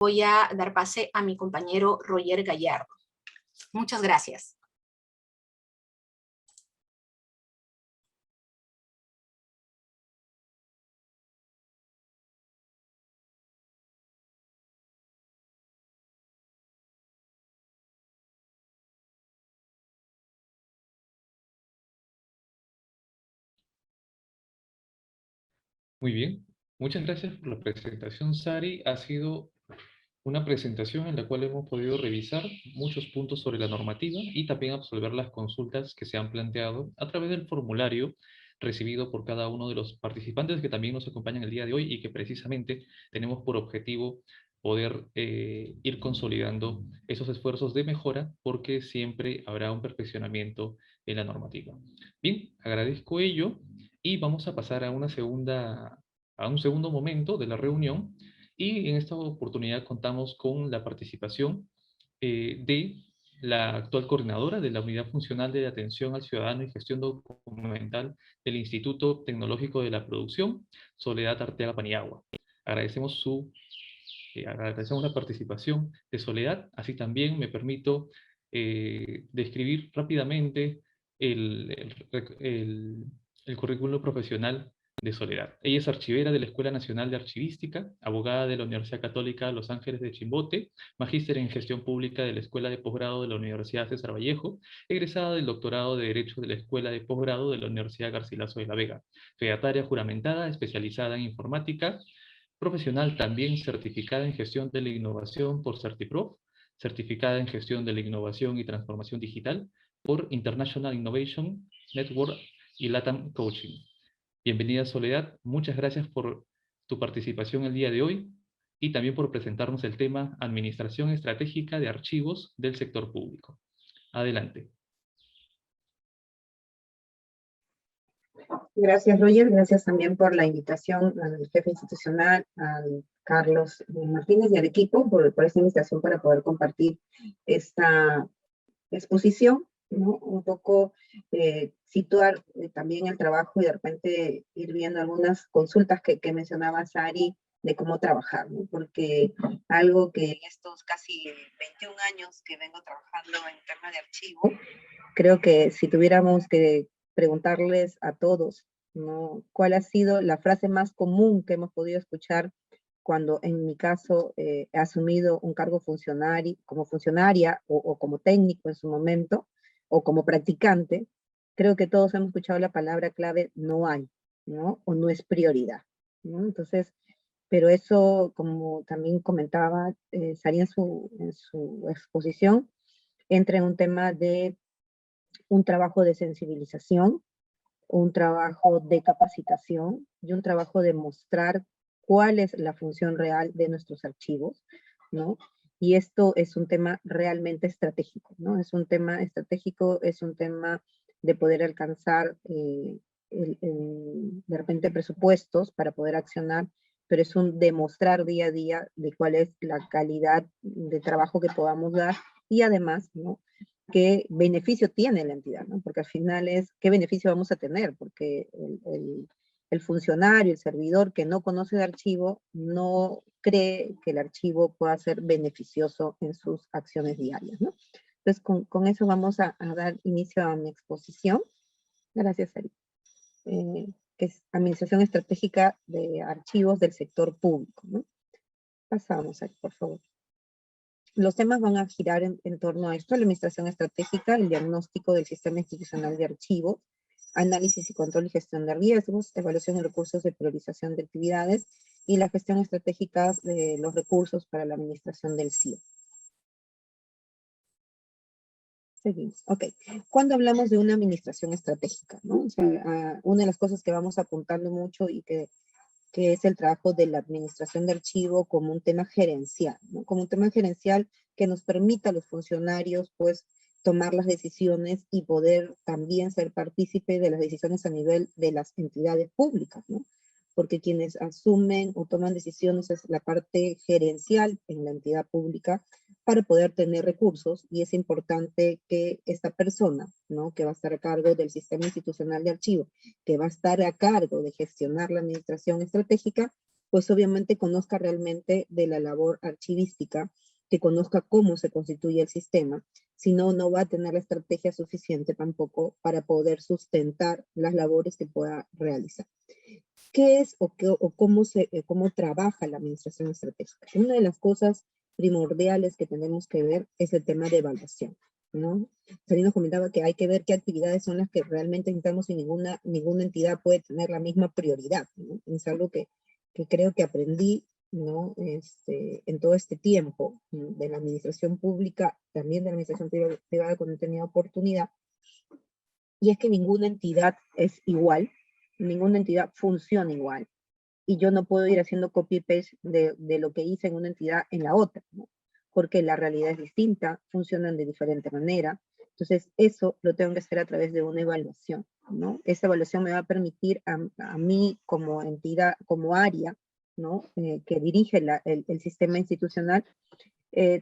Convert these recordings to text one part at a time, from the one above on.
voy a dar pase a mi compañero Roger Gallardo. Muchas gracias. Muy bien, muchas gracias por la presentación, Sari. Ha sido una presentación en la cual hemos podido revisar muchos puntos sobre la normativa y también absolver las consultas que se han planteado a través del formulario recibido por cada uno de los participantes que también nos acompañan el día de hoy y que precisamente tenemos por objetivo poder ir consolidando esos esfuerzos de mejora porque siempre habrá un perfeccionamiento en la normativa. Bien, agradezco ello y vamos a pasar a un segundo momento de la reunión y en esta oportunidad contamos con la participación de la actual coordinadora de la Unidad Funcional de Atención al Ciudadano y Gestión Documental del Instituto Tecnológico de la Producción, Soledad Arteaga Paniagua. Agradecemos la participación de Soledad, así también me permito describir rápidamente el, el, el, el currículo profesional de Soledad. Ella es archivera de la Escuela Nacional de Archivística, abogada de la Universidad Católica Los Ángeles de Chimbote, magíster en gestión pública de la Escuela de Posgrado de la Universidad César Vallejo, egresada del doctorado de Derecho de la Escuela de Posgrado de la Universidad Garcilaso de la Vega, fedataria juramentada, especializada en informática, profesional también certificada en gestión de la innovación por Certiprof, certificada en gestión de la innovación y transformación digital por International Innovation Network y LATAM Coaching. Bienvenida Soledad, muchas gracias por tu participación el día de hoy y también por presentarnos el tema Administración Estratégica de Archivos del Sector Público. Adelante. Gracias, Roger. Gracias también por la invitación al jefe institucional, al Carlos Martínez y al equipo por esta invitación para poder compartir esta exposición, ¿no? Un poco situar también el trabajo y de repente ir viendo algunas consultas que mencionaba Sari de cómo trabajar, ¿no? Porque algo que en estos casi 21 años que vengo trabajando en tema de archivo, creo que si tuviéramos que preguntarles a todos, ¿no? ¿Cuál ha sido la frase más común que hemos podido escuchar cuando en mi caso he asumido un cargo como funcionaria o como técnico en su momento, o como practicante? Creo que todos hemos escuchado la palabra clave no hay, ¿no? O no es prioridad, ¿no? Entonces, pero eso, como también comentaba Sari en su exposición, entra en un tema de un trabajo de sensibilización, un trabajo de capacitación y un trabajo de mostrar cuál es la función real de nuestros archivos, ¿no? Y esto es un tema realmente estratégico, ¿no? Es un tema estratégico, es un tema de poder alcanzar de repente presupuestos para poder accionar, pero es un demostrar día a día de cuál es la calidad de trabajo que podamos dar y además, ¿no? Qué beneficio tiene la entidad, ¿no? Porque al final es qué beneficio vamos a tener, porque el funcionario, el servidor que no conoce el archivo, no cree que el archivo pueda ser beneficioso en sus acciones diarias, ¿no? Entonces, con eso vamos a dar inicio a mi exposición. Gracias, Ari. Que es Administración Estratégica de Archivos del Sector Público, ¿no? Pasamos, Ari, por favor. Los temas van a girar en torno a esto: la administración estratégica, el diagnóstico del sistema institucional de archivos, análisis y control y gestión de riesgos, evaluación de recursos de priorización de actividades y la gestión estratégica de los recursos para la administración del CIE. Seguimos. Ok. Cuando hablamos de una administración estratégica, ¿no? O sea, una de las cosas que vamos apuntando mucho y que es el trabajo de la administración de archivo como un tema gerencial, ¿no? Como un tema gerencial que nos permita a los funcionarios, pues, tomar las decisiones y poder también ser partícipe de las decisiones a nivel de las entidades públicas, ¿no? Porque quienes asumen o toman decisiones es la parte gerencial en la entidad pública para poder tener recursos, y es importante que esta persona, ¿no? Que va a estar a cargo del sistema institucional de archivo, que va a estar a cargo de gestionar la administración estratégica, pues obviamente conozca realmente de la labor archivística, que conozca cómo se constituye el sistema, si no, no va a tener la estrategia suficiente tampoco para poder sustentar las labores que pueda realizar. ¿Qué es o cómo trabaja la administración estratégica? Una de las cosas primordiales que tenemos que ver es el tema de evaluación, ¿no? Sari nos comentaba que hay que ver qué actividades son las que realmente necesitamos y ninguna entidad puede tener la misma prioridad, ¿no? Es algo que creo que aprendí, ¿no? En todo este tiempo, ¿no? De la administración pública, también de la administración privada cuando he tenido oportunidad, y es que ninguna entidad es igual, ninguna entidad funciona igual, y yo no puedo ir haciendo copy-paste de lo que hice en una entidad en la otra, ¿no? Porque la realidad es distinta, funcionan de diferente manera. Entonces, eso lo tengo que hacer a través de una evaluación, ¿no? Esa evaluación me va a permitir a mí como entidad, como área, ¿no? Que dirige el sistema institucional,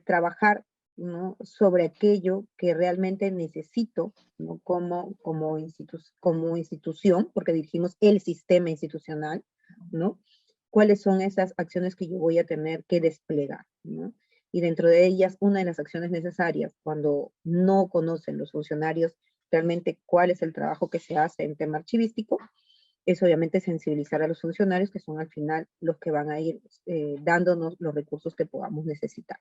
trabajar, ¿no? Sobre aquello que realmente necesito, ¿no? Como institución, porque dirigimos el sistema institucional, ¿no? ¿Cuáles son esas acciones que yo voy a tener que desplegar, ¿no? Y dentro de ellas, una de las acciones necesarias, cuando no conocen los funcionarios realmente cuál es el trabajo que se hace en tema archivístico, es obviamente sensibilizar a los funcionarios, que son al final los que van a ir dándonos los recursos que podamos necesitar.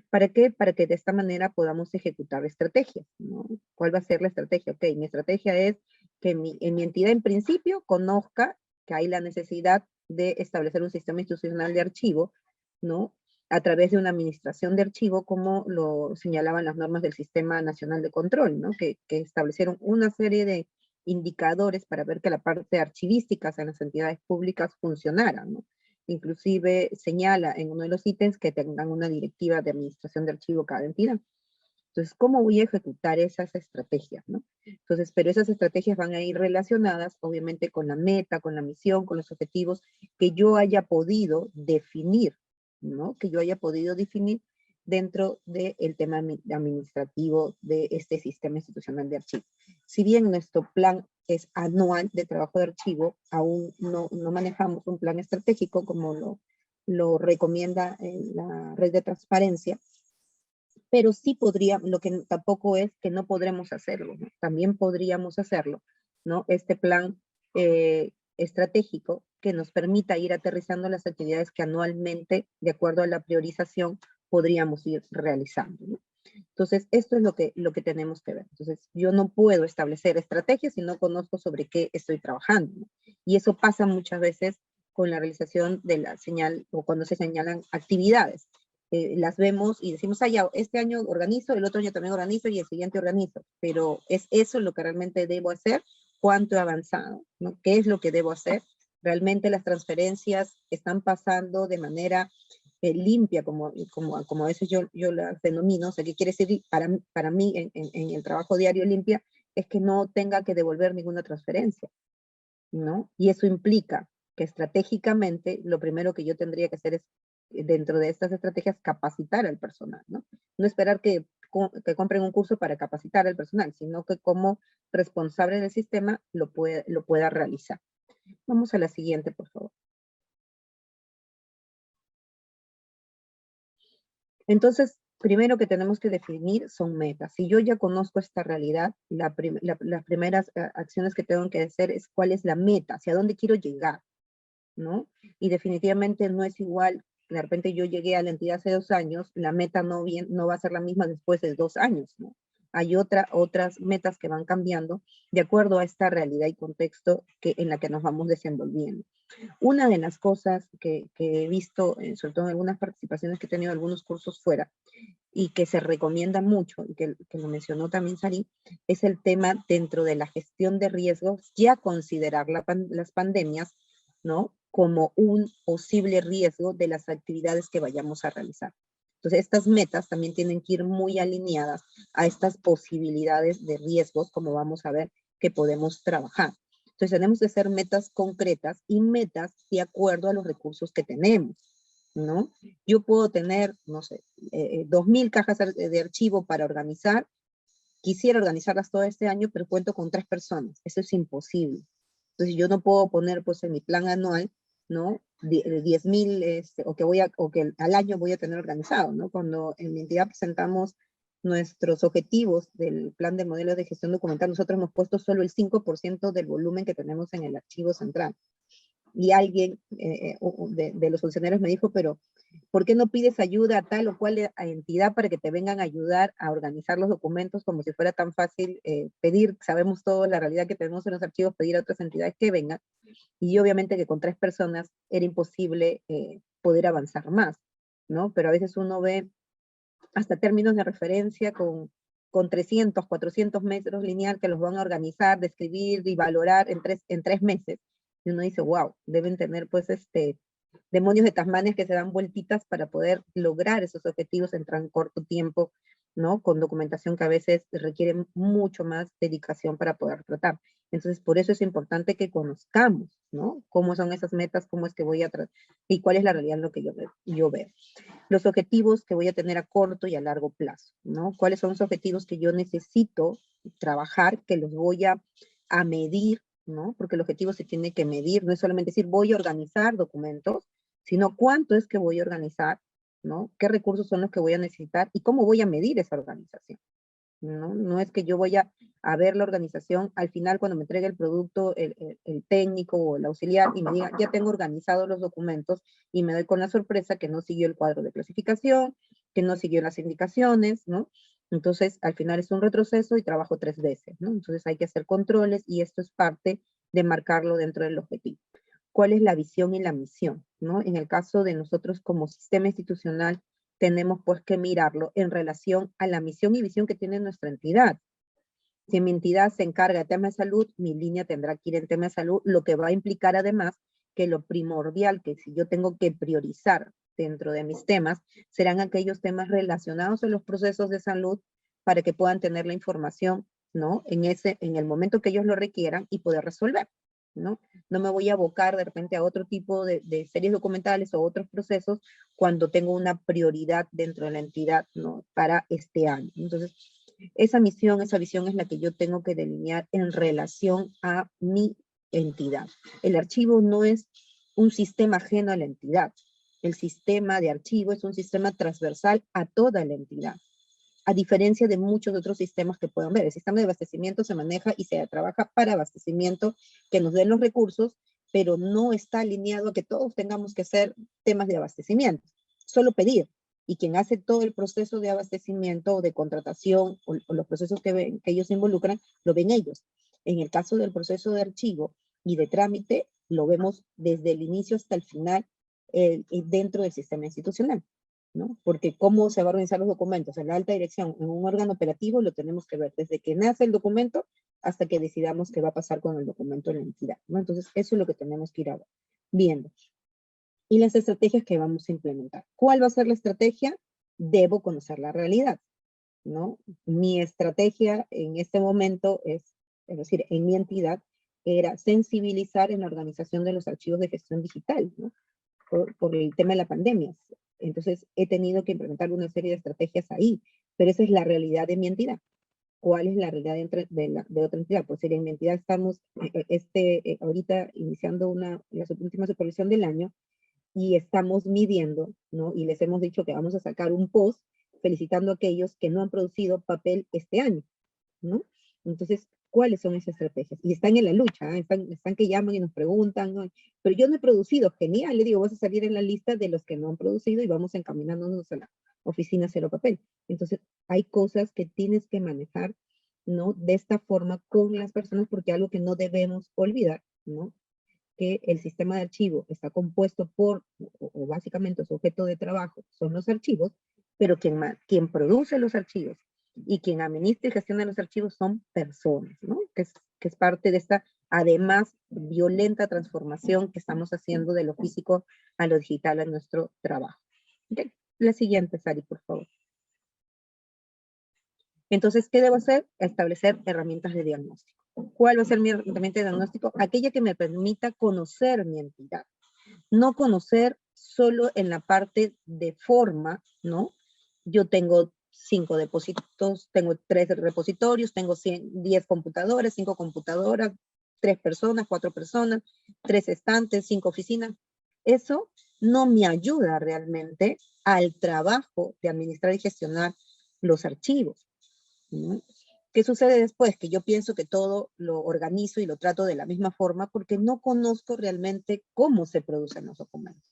¿Para qué? Para que de esta manera podamos ejecutar estrategias, ¿no? ¿Cuál va a ser la estrategia? Ok, mi estrategia es que en mi entidad en principio conozca que hay la necesidad de establecer un sistema institucional de archivo, ¿no? A través de una administración de archivo, como lo señalaban las normas del Sistema Nacional de Control, ¿no? Que establecieron una serie de indicadores para ver que la parte archivística en las entidades públicas funcionara, ¿no? Inclusive señala en uno de los ítems que tengan una directiva de administración de archivo cada entidad. Entonces, ¿cómo voy a ejecutar esas estrategias, no? Entonces, pero esas estrategias van a ir relacionadas, obviamente, con la meta, con la misión, con los objetivos que yo haya podido definir, ¿no? Que yo haya podido definir dentro del tema administrativo de este sistema institucional de archivo. Si bien nuestro plan es anual de trabajo de archivo, aún no manejamos un plan estratégico como lo recomienda la red de transparencia, pero sí podríamos, lo que tampoco es que no podremos hacerlo, ¿no? También podríamos hacerlo, ¿no? Este plan estratégico que nos permita ir aterrizando las actividades que anualmente, de acuerdo a la priorización, podríamos ir realizando, ¿no? Entonces, esto es lo que tenemos que ver. Entonces, yo no puedo establecer estrategias si no conozco sobre qué estoy trabajando, ¿no? Y eso pasa muchas veces con la realización de la señal o cuando se señalan actividades. Las vemos y decimos, ah, ya, este año organizo, el otro año también organizo y el siguiente organizo. Pero ¿es eso lo que realmente debo hacer? ¿Cuánto he avanzado? ¿No? ¿Qué es lo que debo hacer? ¿Realmente las transferencias están pasando de manera limpia, como a veces yo las denomino? O sea, ¿qué quiere decir para mí en el trabajo diario limpia? Es que no tenga que devolver ninguna transferencia, ¿no? Y eso implica que estratégicamente lo primero que yo tendría que hacer es, dentro de estas estrategias, capacitar al personal, ¿no? No esperar que compren un curso para capacitar al personal, sino que como responsable del sistema lo pueda realizar. Vamos a la siguiente, por favor. Entonces, primero que tenemos que definir son metas. Si yo ya conozco esta realidad, las primeras acciones que tengo que hacer es cuál es la meta, hacia dónde quiero llegar, ¿no? Y definitivamente no es igual, de repente yo llegué a la entidad hace 2 años, la meta no va a ser la misma después de 2 años, ¿no? Hay otras metas que van cambiando de acuerdo a esta realidad y contexto en la que nos vamos desenvolviendo. Una de las cosas que he visto, sobre todo en algunas participaciones que he tenido en algunos cursos fuera, y que se recomienda mucho, y que lo mencionó también Sari, es el tema dentro de la gestión de riesgos, ya considerar las pandemias, ¿no? Como un posible riesgo de las actividades que vayamos a realizar. Entonces, estas metas también tienen que ir muy alineadas a estas posibilidades de riesgos, como vamos a ver, que podemos trabajar. Entonces, tenemos que hacer metas concretas y metas de acuerdo a los recursos que tenemos, ¿no? Yo puedo tener, no sé, 2.000 cajas de archivo para organizar. Quisiera organizarlas todo este año, pero cuento con 3 personas. Eso es imposible. Entonces, yo no puedo poner, pues, en mi plan anual ¿no? 10.000, o que al año voy a tener organizado, ¿no? Cuando en mi entidad presentamos nuestros objetivos del plan de modelo de gestión documental, nosotros hemos puesto solo el 5% del volumen que tenemos en el archivo central. Y alguien de los funcionarios me dijo, pero ¿por qué no pides ayuda a tal o cual entidad para que te vengan a ayudar a organizar los documentos como si fuera tan fácil pedir? Sabemos toda la realidad que tenemos en los archivos, pedir a otras entidades que vengan. Y obviamente que con 3 personas era imposible poder avanzar más, ¿no? Pero a veces uno ve hasta términos de referencia con 300, 400 metros lineal que los van a organizar, describir y valorar en tres meses. Y uno dice, wow, deben tener pues demonios de Tasmania que se dan vueltitas para poder lograr esos objetivos en tan corto tiempo, ¿no? Con documentación que a veces requiere mucho más dedicación para poder tratar. Entonces, por eso es importante que conozcamos, ¿no? Cómo son esas metas, cómo es que voy a tratar y cuál es la realidad en lo que yo veo. Los objetivos que voy a tener a corto y a largo plazo, ¿no? ¿Cuáles son los objetivos que yo necesito trabajar, que los voy a medir, ¿no? Porque el objetivo se tiene que medir, no es solamente decir voy a organizar documentos, sino cuánto es que voy a organizar, ¿no? ¿Qué recursos son los que voy a necesitar y cómo voy a medir esa organización? ¿No? No es que yo voy a ver la organización al final cuando me entregue el producto, el técnico o el auxiliar y me diga, ya tengo organizados los documentos y me doy con la sorpresa que no siguió el cuadro de clasificación, que no siguió las indicaciones, ¿no? Entonces, al final es un retroceso y trabajo 3 veces, ¿no? Entonces hay que hacer controles y esto es parte de marcarlo dentro del objetivo. ¿Cuál es la visión y la misión, ¿no? En el caso de nosotros como sistema institucional, tenemos pues que mirarlo en relación a la misión y visión que tiene nuestra entidad. Si mi entidad se encarga de temas de salud, mi línea tendrá que ir en temas de salud, lo que va a implicar además que lo primordial que si yo tengo que priorizar dentro de mis temas, serán aquellos temas relacionados a los procesos de salud para que puedan tener la información, ¿no? En el momento que ellos lo requieran y poder resolver, ¿no? No me voy a abocar de repente a otro tipo de series documentales o otros procesos cuando tengo una prioridad dentro de la entidad, ¿no? Para este año. Entonces, esa misión, esa visión es la que yo tengo que delinear en relación a mi entidad. El archivo no es un sistema ajeno a la entidad. El sistema de archivo es un sistema transversal a toda la entidad, a diferencia de muchos otros sistemas que puedan ver. El sistema de abastecimiento se maneja y se trabaja para abastecimiento, que nos den los recursos, pero no está alineado a que todos tengamos que hacer temas de abastecimiento. Solo pedir. Y quien hace todo el proceso de abastecimiento o de contratación o los procesos que ellos involucran, lo ven ellos. En el caso del proceso de archivo y de trámite, lo vemos desde el inicio hasta el final dentro del sistema institucional, ¿no? Porque cómo se va a organizar los documentos en la alta dirección, en un órgano operativo, lo tenemos que ver desde que nace el documento hasta que decidamos qué va a pasar con el documento en la entidad, ¿no? Entonces, eso es lo que tenemos que ir viendo. Y las estrategias que vamos a implementar. ¿Cuál va a ser la estrategia? Debo conocer la realidad, ¿no? Mi estrategia en este momento es decir, en mi entidad, era sensibilizar en la organización de los archivos de gestión digital, ¿no? Por el tema de la pandemia. Entonces, he tenido que implementar una serie de estrategias ahí, pero esa es la realidad de mi entidad. ¿Cuál es la realidad de otra entidad? Pues en mi entidad estamos ahorita iniciando la última supervisión del año, y estamos midiendo, ¿no? Y les hemos dicho que vamos a sacar un post felicitando a aquellos que no han producido papel este año, ¿no? Entonces, ¿cuáles son esas estrategias? Y están en la lucha, ¿eh? Están que llaman y nos preguntan, ¿no? Pero yo no he producido, genial, le digo, vas a salir en la lista de los que no han producido y vamos encaminándonos a la oficina Cero Papel. Entonces, hay cosas que tienes que manejar, ¿no? De esta forma con las personas, porque algo que no debemos olvidar, ¿no? Que el sistema de archivo está compuesto por, o básicamente su objeto de trabajo son los archivos, pero quien produce los archivos y quien administra y gestiona los archivos son personas, ¿no? Que es parte de esta, además, violenta transformación que estamos haciendo de lo físico a lo digital en nuestro trabajo. Okay. La siguiente, Sari, por favor. Entonces, ¿qué debo hacer? Establecer herramientas de diagnóstico. ¿Cuál va a ser mi herramienta de diagnóstico? Aquella que me permita conocer mi entidad. No conocer solo en la parte de forma, ¿no? Yo tengo 5 depósitos, tengo 3 repositorios, tengo 10 computadoras, 5 computadoras, 3 personas, 4 personas, 3 estantes, 5 oficinas. eso no me ayuda realmente al trabajo de administrar y gestionar los archivos, ¿no? ¿Qué sucede después? Que yo pienso que todo lo organizo y lo trato de la misma forma porque no conozco realmente cómo se producen los documentos.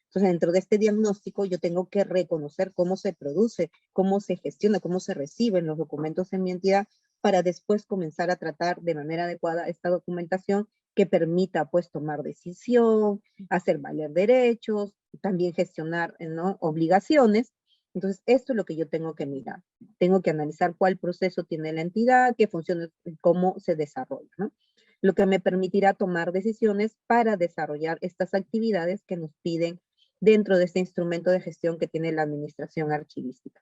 Entonces, dentro de este diagnóstico, yo tengo que reconocer cómo se produce, cómo se gestiona, cómo se reciben los documentos en mi entidad, para después comenzar a tratar de manera adecuada esta documentación que permita, pues, tomar decisión, hacer valer derechos, también gestionar, ¿no?, obligaciones. Entonces, esto es lo que yo tengo que mirar. Tengo que analizar cuál proceso tiene la entidad, qué funciones, cómo se desarrolla, ¿no? Lo que me permitirá tomar decisiones para desarrollar estas actividades que nos piden dentro de este instrumento de gestión que tiene la administración archivística.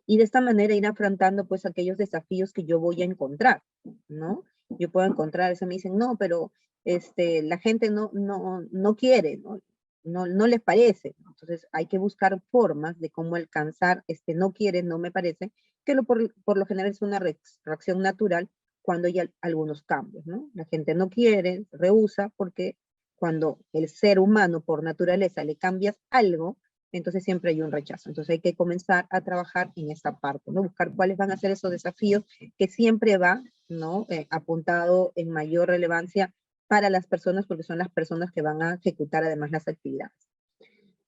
Y de esta manera ir afrontando pues aquellos desafíos que yo voy a encontrar, ¿no? Yo puedo encontrar, eso me dicen, no, pero la gente no quiere, ¿no? No les parece. Entonces hay que buscar formas de cómo alcanzar no quiere, no me parece, que por lo general es una reacción natural cuando hay algunos cambios, ¿no? La gente no quiere, rehúsa, porque cuando el ser humano por naturaleza le cambias algo, entonces siempre hay un rechazo. Entonces hay que comenzar a trabajar en esta parte, ¿no? Buscar cuáles van a ser esos desafíos que siempre va, ¿no?, apuntado en mayor relevancia para las personas, porque son las personas que van a ejecutar además las actividades.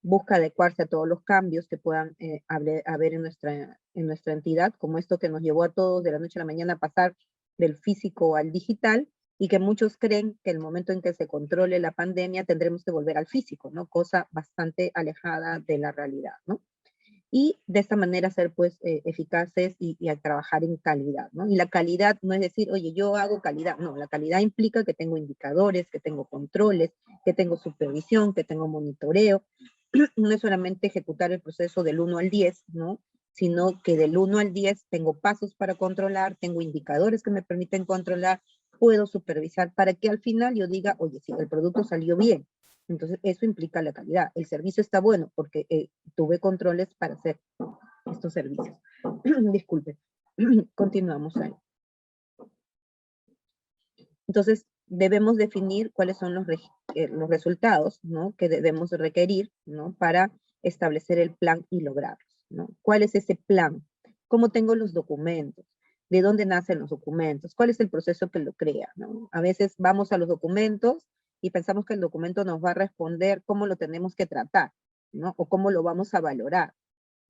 Busca adecuarse a todos los cambios que puedan haber en nuestra entidad, como esto que nos llevó a todos de la noche a la mañana a pasar del físico al digital, y que muchos creen que el momento en que se controle la pandemia tendremos que volver al físico, ¿no? Cosa bastante alejada de la realidad, ¿no? Y de esta manera ser pues eficaces y a trabajar en calidad, ¿no? Y la calidad no es decir, oye, yo hago calidad, no, la calidad implica que tengo indicadores, que tengo controles, que tengo supervisión, que tengo monitoreo. No es solamente ejecutar el proceso del 1 al 10, ¿no?, sino que del 1 al 10 tengo pasos para controlar, tengo indicadores que me permiten controlar, puedo supervisar para que al final yo diga, oye, sí, el producto salió bien. Entonces, eso implica la calidad. El servicio está bueno porque tuve controles para hacer estos servicios. Disculpe. Continuamos ahí. Entonces, debemos definir cuáles son los resultados, ¿no?, que debemos requerir, ¿no?, para establecer el plan y lograrlos, ¿no? ¿Cuál es ese plan? ¿Cómo tengo los documentos? ¿De dónde nacen los documentos? ¿Cuál es el proceso que lo crea, ¿no? A veces vamos a los documentos y pensamos que el documento nos va a responder cómo lo tenemos que tratar, ¿no?, o cómo lo vamos a valorar,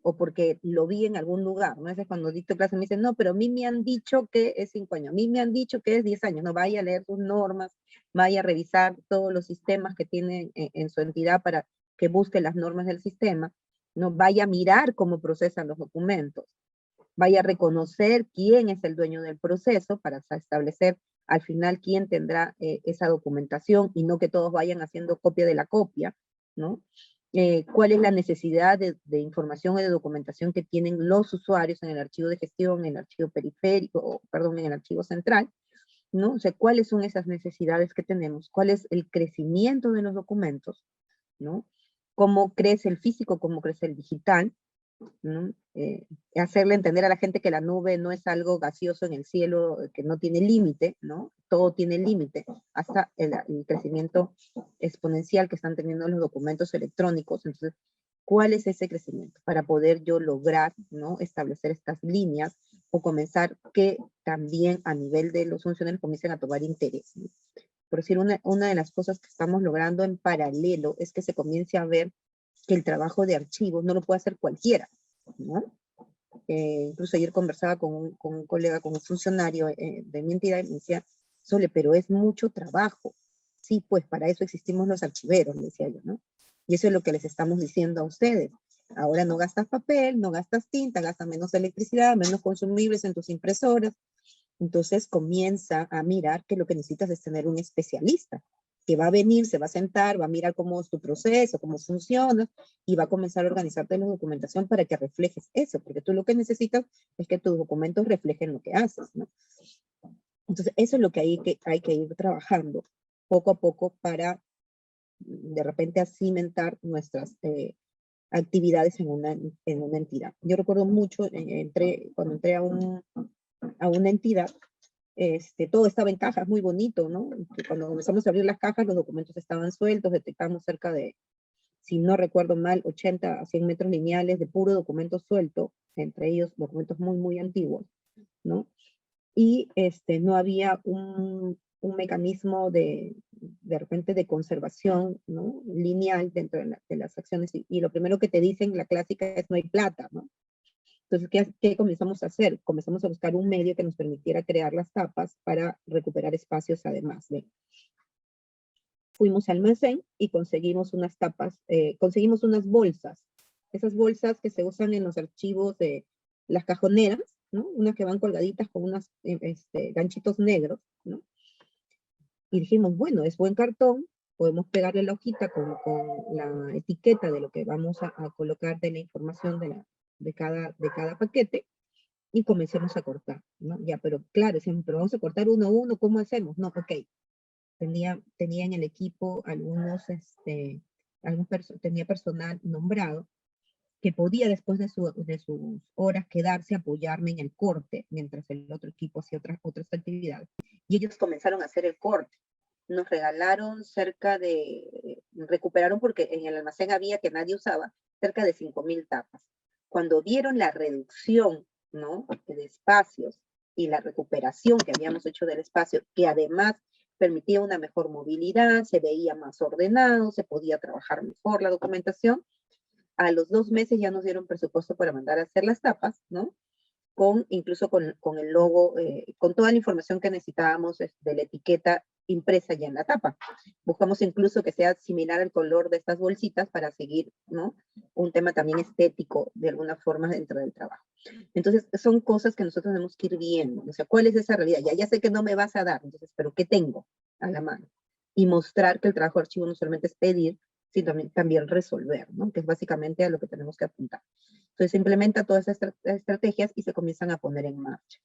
o porque lo vi en algún lugar, ¿no? Es cuando dicto clase me dicen, no, pero a mí me han dicho que es 5 años, a mí me han dicho que es 10 años, no, vaya a leer sus normas, vaya a revisar todos los sistemas que tiene en su entidad para que busque las normas del sistema, no, vaya a mirar cómo procesan los documentos, vaya a reconocer quién es el dueño del proceso para establecer al final quién tendrá esa documentación y no que todos vayan haciendo copia de la copia, ¿no? Cuál es la necesidad de información o de documentación que tienen los usuarios en el archivo de gestión, en el archivo periférico, perdón, en el archivo central, ¿no? O sea, cuáles son esas necesidades que tenemos, cuál es el crecimiento de los documentos, ¿no? Cómo crece el físico, cómo crece el digital, ¿no? Hacerle entender a la gente que la nube no es algo gaseoso en el cielo, que no tiene límite, ¿no? Todo tiene límite, hasta el crecimiento exponencial que están teniendo los documentos electrónicos. Entonces, ¿cuál es ese crecimiento? Para poder yo lograr, ¿no?, establecer estas líneas o comenzar que también a nivel de los funcionarios comiencen a tomar interés, ¿no? Por decir, una de las cosas que estamos logrando en paralelo es que se comience a ver que el trabajo de archivos no lo puede hacer cualquiera, ¿no? Incluso ayer conversaba con un colega, con un funcionario de mi entidad, y me decía, Sole, pero es mucho trabajo. Sí, pues para eso existimos los archiveros, le decía yo, ¿no? Y eso es lo que les estamos diciendo a ustedes. Ahora no gastas papel, no gastas tinta, gastas menos electricidad, menos consumibles en tus impresoras. Entonces comienza a mirar que lo que necesitas es tener un especialista que va a venir, se va a sentar, va a mirar cómo es tu proceso, cómo funciona, y va a comenzar a organizarte la documentación para que reflejes eso, porque tú lo que necesitas es que tus documentos reflejen lo que haces, ¿no? Entonces, eso es lo que hay que ir trabajando poco a poco para, de repente, cimentar nuestras actividades en una entidad. Yo recuerdo mucho, cuando entré a una entidad, Todo estaba en cajas, muy bonito, ¿no? Cuando comenzamos a abrir las cajas, los documentos estaban sueltos, detectamos cerca de, si no recuerdo mal, 80 a 100 metros lineales de puro documento suelto, entre ellos documentos muy, muy antiguos, ¿no? Y no había un mecanismo de repente de conservación, ¿no? Lineal dentro de las acciones, y lo primero que te dicen, la clásica, es no hay plata, ¿no? Entonces, ¿qué comenzamos a hacer? Comenzamos a buscar un medio que nos permitiera crear las tapas para recuperar espacios además de. Fuimos al almacén y conseguimos unas tapas, conseguimos unas bolsas. Esas bolsas que se usan en los archivos de las cajoneras, ¿no? Unas que van colgaditas con unos ganchitos negros, ¿no? Y dijimos, bueno, es buen cartón, podemos pegarle la hojita con la etiqueta de lo que vamos a colocar de la información de cada paquete, y comencemos a cortar, ¿no? Ya, pero claro, decíamos, pero vamos a cortar uno a uno, ¿cómo hacemos? No, ok. Tenía en el equipo tenía personal nombrado que podía después de sus horas quedarse a apoyarme en el corte, mientras el otro equipo hacía otras actividades. Y ellos comenzaron a hacer el corte. Nos regalaron recuperaron, porque en el almacén había, que nadie usaba, cerca de 5.000 tapas. Cuando vieron la reducción, ¿no?, de espacios y la recuperación que habíamos hecho del espacio, que además permitía una mejor movilidad, se veía más ordenado, se podía trabajar mejor la documentación, a los 2 meses ya nos dieron presupuesto para mandar a hacer las tapas, ¿no? Incluso con el logo, con toda la información que necesitábamos de la etiqueta impresa ya en la tapa. Buscamos incluso que sea similar al color de estas bolsitas para seguir, ¿no?, un tema también estético de alguna forma dentro del trabajo. Entonces, son cosas que nosotros tenemos que ir viendo. O sea, ¿cuál es esa realidad? Ya sé que no me vas a dar, entonces, ¿pero qué tengo a la mano? Y mostrar que el trabajo de archivo no solamente es pedir, sino también resolver, ¿no?, que es básicamente a lo que tenemos que apuntar. Entonces se implementa todas estas estrategias y se comienzan a poner en marcha.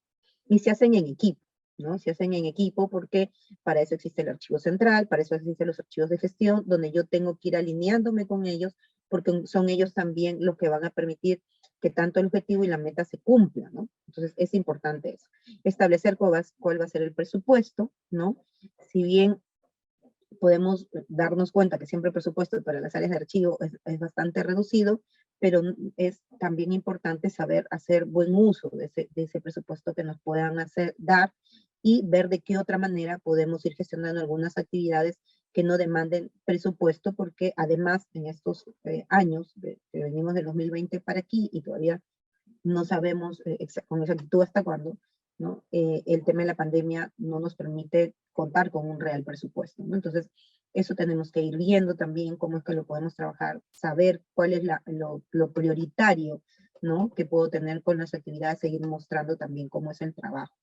Y se hacen en equipo, ¿no? Se hacen en equipo porque para eso existe el archivo central, para eso existen los archivos de gestión, donde yo tengo que ir alineándome con ellos, porque son ellos también los que van a permitir que tanto el objetivo y la meta se cumplan, ¿no? Entonces es importante eso. Establecer cuál va a ser el presupuesto, ¿no? Si bien podemos darnos cuenta que siempre el presupuesto para las áreas de archivo es bastante reducido, pero es también importante saber hacer buen uso de ese presupuesto que nos puedan dar, y ver de qué otra manera podemos ir gestionando algunas actividades que no demanden presupuesto, porque además en estos años que venimos del 2020 para aquí y todavía no sabemos con exactitud hasta cuándo, ¿no? El tema de la pandemia no nos permite contar con un real presupuesto, ¿no? Entonces, eso tenemos que ir viendo también cómo es que lo podemos trabajar, saber cuál es lo prioritario, ¿no?, que puedo tener con las actividades, seguir mostrando también cómo es el trabajo.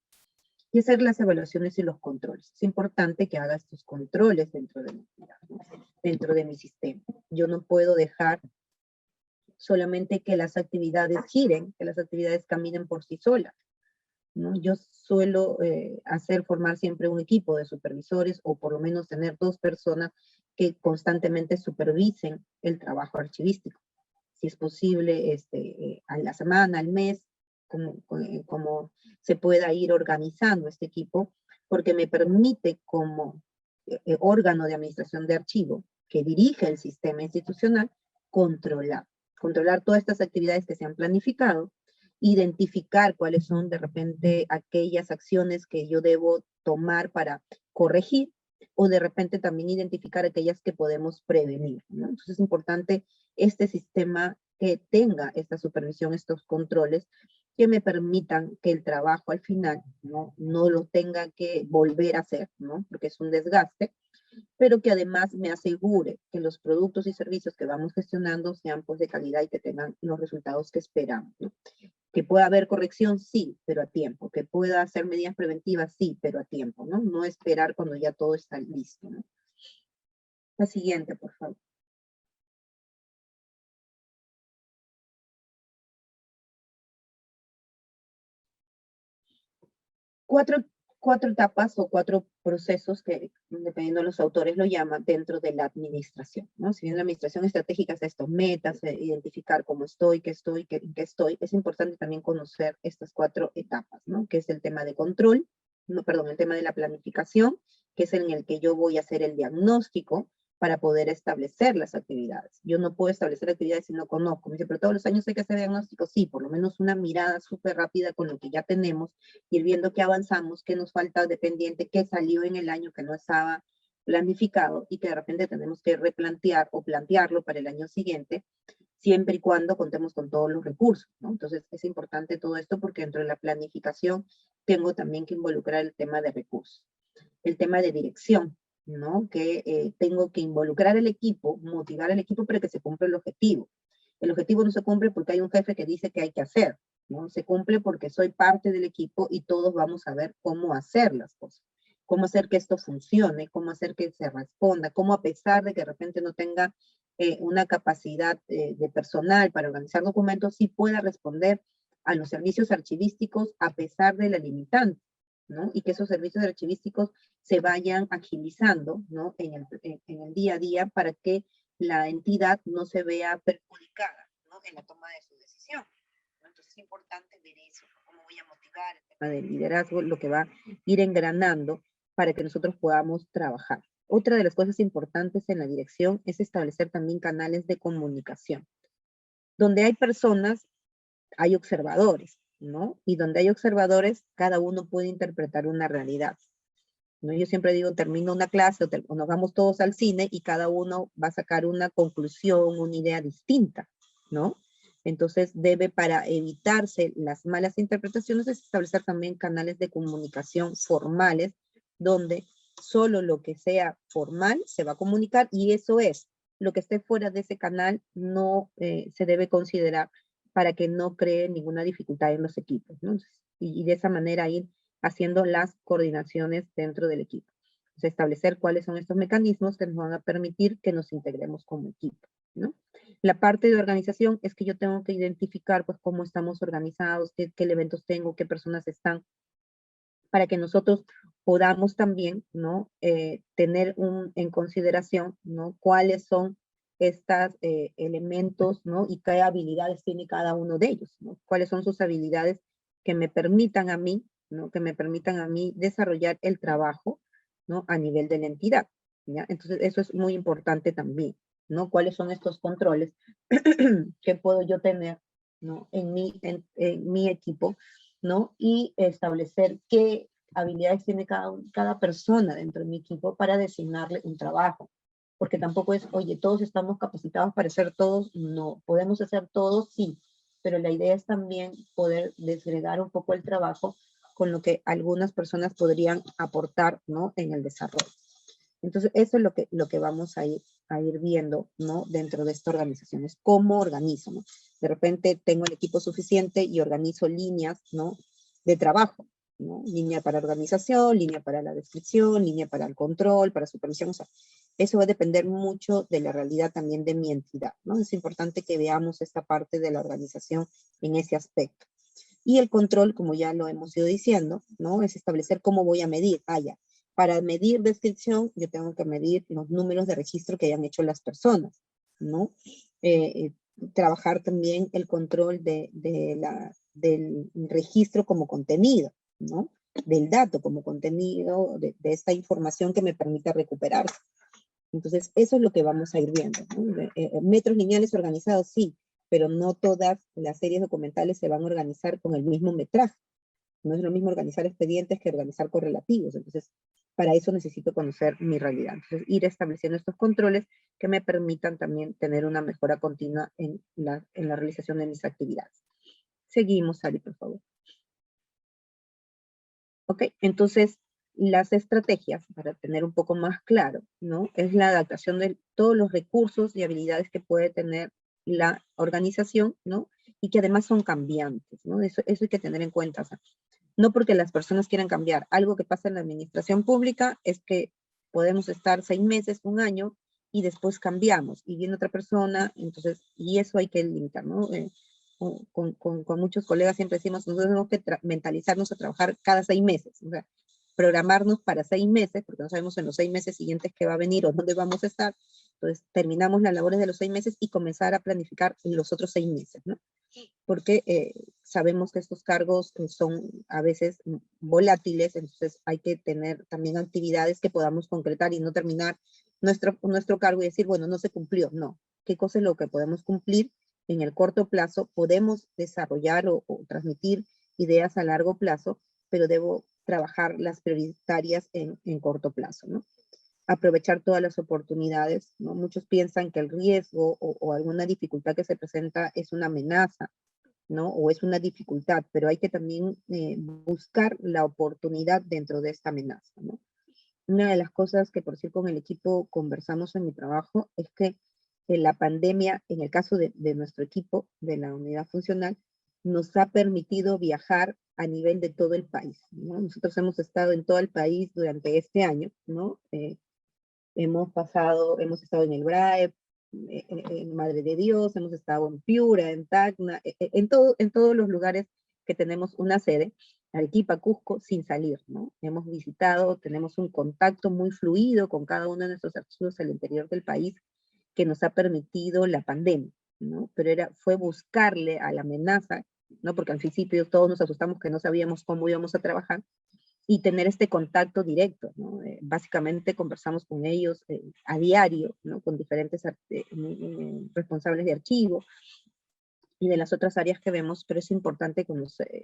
Y hacer las evaluaciones y los controles. Es importante que haga estos controles dentro de mi vida, ¿no?, dentro de mi sistema. Yo no puedo dejar solamente que las actividades giren, que las actividades caminen por sí solas, ¿no? Yo suelo formar siempre un equipo de supervisores, o por lo menos tener 2 personas que constantemente supervisen el trabajo archivístico. Si es posible, a la semana, al mes, como se pueda ir organizando este equipo, porque me permite, como órgano de administración de archivo que dirige el sistema institucional, controlar todas estas actividades que se han planificado, identificar cuáles son de repente aquellas acciones que yo debo tomar para corregir, o de repente también identificar aquellas que podemos prevenir, ¿no? Entonces es importante este sistema que tenga esta supervisión, estos controles, que me permitan que el trabajo al final no lo tenga que volver a hacer, ¿no?, porque es un desgaste, pero que además me asegure que los productos y servicios que vamos gestionando sean pues de calidad y que tengan los resultados que esperamos, ¿no? Que pueda haber corrección, sí, pero a tiempo. Que pueda hacer medidas preventivas, sí, pero a tiempo, ¿no? No esperar cuando ya todo está listo, ¿no? La siguiente, por favor. Cuatro etapas o 4 procesos que, dependiendo de los autores, lo llaman dentro de la administración, ¿no? Si bien la administración estratégica es esto, metas, identificar cómo estoy, qué estoy, es importante también conocer estas 4 etapas, ¿no? Que es el tema de control, no, perdón, el tema de la planificación, que es en el que yo voy a hacer el diagnóstico para poder establecer las actividades. Yo no puedo establecer actividades si no conozco. Me dice, pero todos los años hay que hacer diagnóstico. Sí, por lo menos una mirada súper rápida con lo que ya tenemos, ir viendo qué avanzamos, qué nos falta de pendiente, qué salió en el año que no estaba planificado y que de repente tenemos que replantear o plantearlo para el año siguiente, siempre y cuando contemos con todos los recursos, ¿no? Entonces es importante todo esto porque dentro de la planificación tengo también que involucrar el tema de recursos, el tema de dirección, ¿no? Que tengo que involucrar al equipo, motivar al equipo para que se cumpla el objetivo. El objetivo no se cumple porque hay un jefe que dice que hay que hacer, ¿no? Se cumple porque soy parte del equipo y todos vamos a ver cómo hacer las cosas, cómo hacer que esto funcione, cómo hacer que se responda, cómo a pesar de que de repente no tenga una capacidad de personal para organizar documentos, sí pueda responder a los servicios archivísticos a pesar de la limitante, ¿no? Y que esos servicios archivísticos se vayan agilizando, ¿no? En el día a día para que la entidad no se vea perjudicada, ¿no? En la toma de su decisión, ¿no? Entonces es importante ver eso, cómo voy a motivar el tema del liderazgo, lo que va a ir engranando para que nosotros podamos trabajar. Otra de las cosas importantes en la dirección es establecer también canales de comunicación. Donde hay personas, hay observadores, ¿no? Y donde hay observadores, cada uno puede interpretar una realidad, ¿no? Yo siempre digo, termino una clase o nos vamos todos al cine y cada uno va a sacar una conclusión, una idea distinta, ¿no? Entonces debe, para evitarse las malas interpretaciones, es establecer también canales de comunicación formales, donde solo lo que sea formal se va a comunicar y eso es, lo que esté fuera de ese canal no se debe considerar para que no cree ninguna dificultad en los equipos, ¿no? Y de esa manera ir haciendo las coordinaciones dentro del equipo. Entonces, establecer cuáles son estos mecanismos que nos van a permitir que nos integremos como equipo, ¿no? La parte de organización es que yo tengo que identificar pues cómo estamos organizados, qué elementos tengo, qué personas están, para que nosotros podamos también, ¿no? Tener en consideración, ¿no? Cuáles son estos elementos, ¿no? Y qué habilidades tiene cada uno de ellos, ¿no? Cuáles son sus habilidades que me permitan a mí, ¿no? Que me permitan a mí desarrollar el trabajo, ¿no? A nivel de la entidad, ¿ya? Entonces, eso es muy importante también, ¿no? ¿Cuáles son estos controles que puedo yo tener, ¿no? En mi equipo, ¿no? Y establecer qué habilidades tiene cada persona dentro de mi equipo para designarle un trabajo. Porque tampoco es, oye, todos estamos capacitados para hacer todos. No, podemos hacer todos, sí. Pero la idea es también poder desgregar un poco el trabajo con lo que algunas personas podrían aportar, ¿no? En el desarrollo. Entonces, eso es lo que vamos a ir viendo, ¿no? Dentro de esta organización, es cómo organizo, ¿no? De repente tengo el equipo suficiente y organizo líneas, ¿no? De trabajo, ¿no? Línea para organización, línea para la descripción, línea para el control, para supervisión, o sea, eso va a depender mucho de la realidad también de mi entidad, ¿no? Es importante que veamos esta parte de la organización en ese aspecto. Y el control, como ya lo hemos ido diciendo, ¿no? Es establecer cómo voy a medir. Ya. Para medir descripción, yo tengo que medir los números de registro que hayan hecho las personas, ¿no? Trabajar también el control del registro como contenido, ¿no? Del dato como contenido, de esta información que me permita recuperar. Entonces, eso es lo que vamos a ir viendo, ¿no? Metros lineales organizados, sí, pero no todas las series documentales se van a organizar con el mismo metraje. No es lo mismo organizar expedientes que organizar correlativos. Entonces, para eso necesito conocer mi realidad. Entonces, ir estableciendo estos controles que me permitan también tener una mejora continua en la realización de mis actividades. Seguimos, Ari, por favor. Ok, entonces, las estrategias, para tener un poco más claro, ¿no? Es la adaptación de todos los recursos y habilidades que puede tener la organización, ¿no? Y que además son cambiantes, ¿no? Eso hay que tener en cuenta. O sea, no porque las personas quieran cambiar. Algo que pasa en la administración pública es que podemos estar 6 meses, 1 año, y después cambiamos, y viene otra persona, entonces, y eso hay que limitar, ¿no? Con muchos colegas siempre decimos, nosotros tenemos que mentalizarnos a trabajar cada 6 meses, o sea, programarnos para 6 meses, porque no sabemos en los 6 meses siguientes qué va a venir o dónde vamos a estar. Entonces, terminamos las labores de los 6 meses y comenzar a planificar los otros 6 meses, ¿no? Porque sabemos que estos cargos son a veces volátiles, entonces hay que tener también actividades que podamos concretar y no terminar nuestro cargo y decir, bueno, no se cumplió. No, ¿qué cosa es lo que podemos cumplir en el corto plazo? Podemos desarrollar o transmitir ideas a largo plazo, pero debo trabajar las prioritarias en corto plazo, ¿no? Aprovechar todas las oportunidades, ¿no? Muchos piensan que el riesgo o alguna dificultad que se presenta es una amenaza, ¿no? O es una dificultad, pero hay que también buscar la oportunidad dentro de esta amenaza, ¿no? Una de las cosas que por cierto con el equipo conversamos en mi trabajo es que la pandemia, en el caso de nuestro equipo, de la unidad funcional, nos ha permitido viajar a nivel de todo el país, ¿no? Nosotros hemos estado en todo el país durante este año, ¿no? Hemos estado en el BRAE, en Madre de Dios, hemos estado en Piura, en Tacna, en todos los lugares que tenemos una sede, Arequipa, Cusco, sin salir, ¿no? Hemos visitado, tenemos un contacto muy fluido con cada uno de nuestros archivos al interior del país que nos ha permitido la pandemia, ¿no? Pero fue buscarle a la amenaza, ¿no? Porque al principio todos nos asustamos que no sabíamos cómo íbamos a trabajar, y tener este contacto directo, ¿no? Básicamente conversamos con ellos a diario, ¿no? Con diferentes responsables de archivo y de las otras áreas que vemos, pero es importante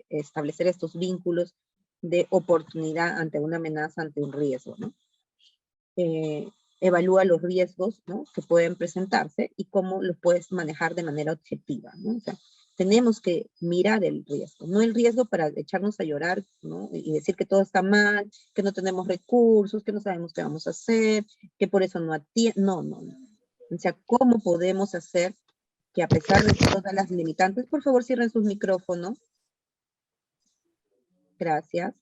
establecer estos vínculos de oportunidad ante una amenaza, ante un riesgo, ¿no? Evalúa los riesgos, ¿no? Que pueden presentarse y cómo los puedes manejar de manera objetiva, ¿no? O sea, tenemos que mirar el riesgo, no el riesgo para echarnos a llorar, ¿no? Y decir que todo está mal, que no tenemos recursos, que no sabemos qué vamos a hacer, que por eso no atiende. No. O sea, ¿cómo podemos hacer que a pesar de todas las limitantes, por favor cierren sus micrófonos? Gracias.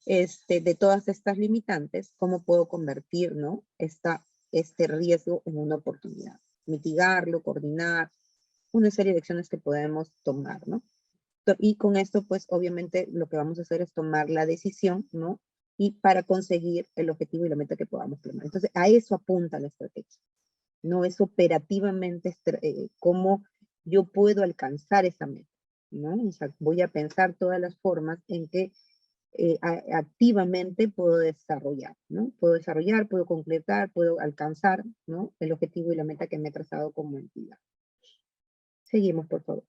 De todas estas limitantes, ¿cómo puedo convertir, ¿no? este riesgo en una oportunidad? Mitigarlo, coordinar, una serie de acciones que podemos tomar, ¿no? Y con esto, pues, obviamente, lo que vamos a hacer es tomar la decisión, ¿no? Y para conseguir el objetivo y la meta que podamos planear. Entonces, a eso apunta la estrategia. No es operativamente cómo yo puedo alcanzar esa meta, ¿no? O sea, voy a pensar todas las formas en que activamente puedo desarrollar, ¿no? Puedo desarrollar, puedo concretar, puedo alcanzar, ¿no? El objetivo y la meta que me he trazado como entidad. Seguimos, por favor.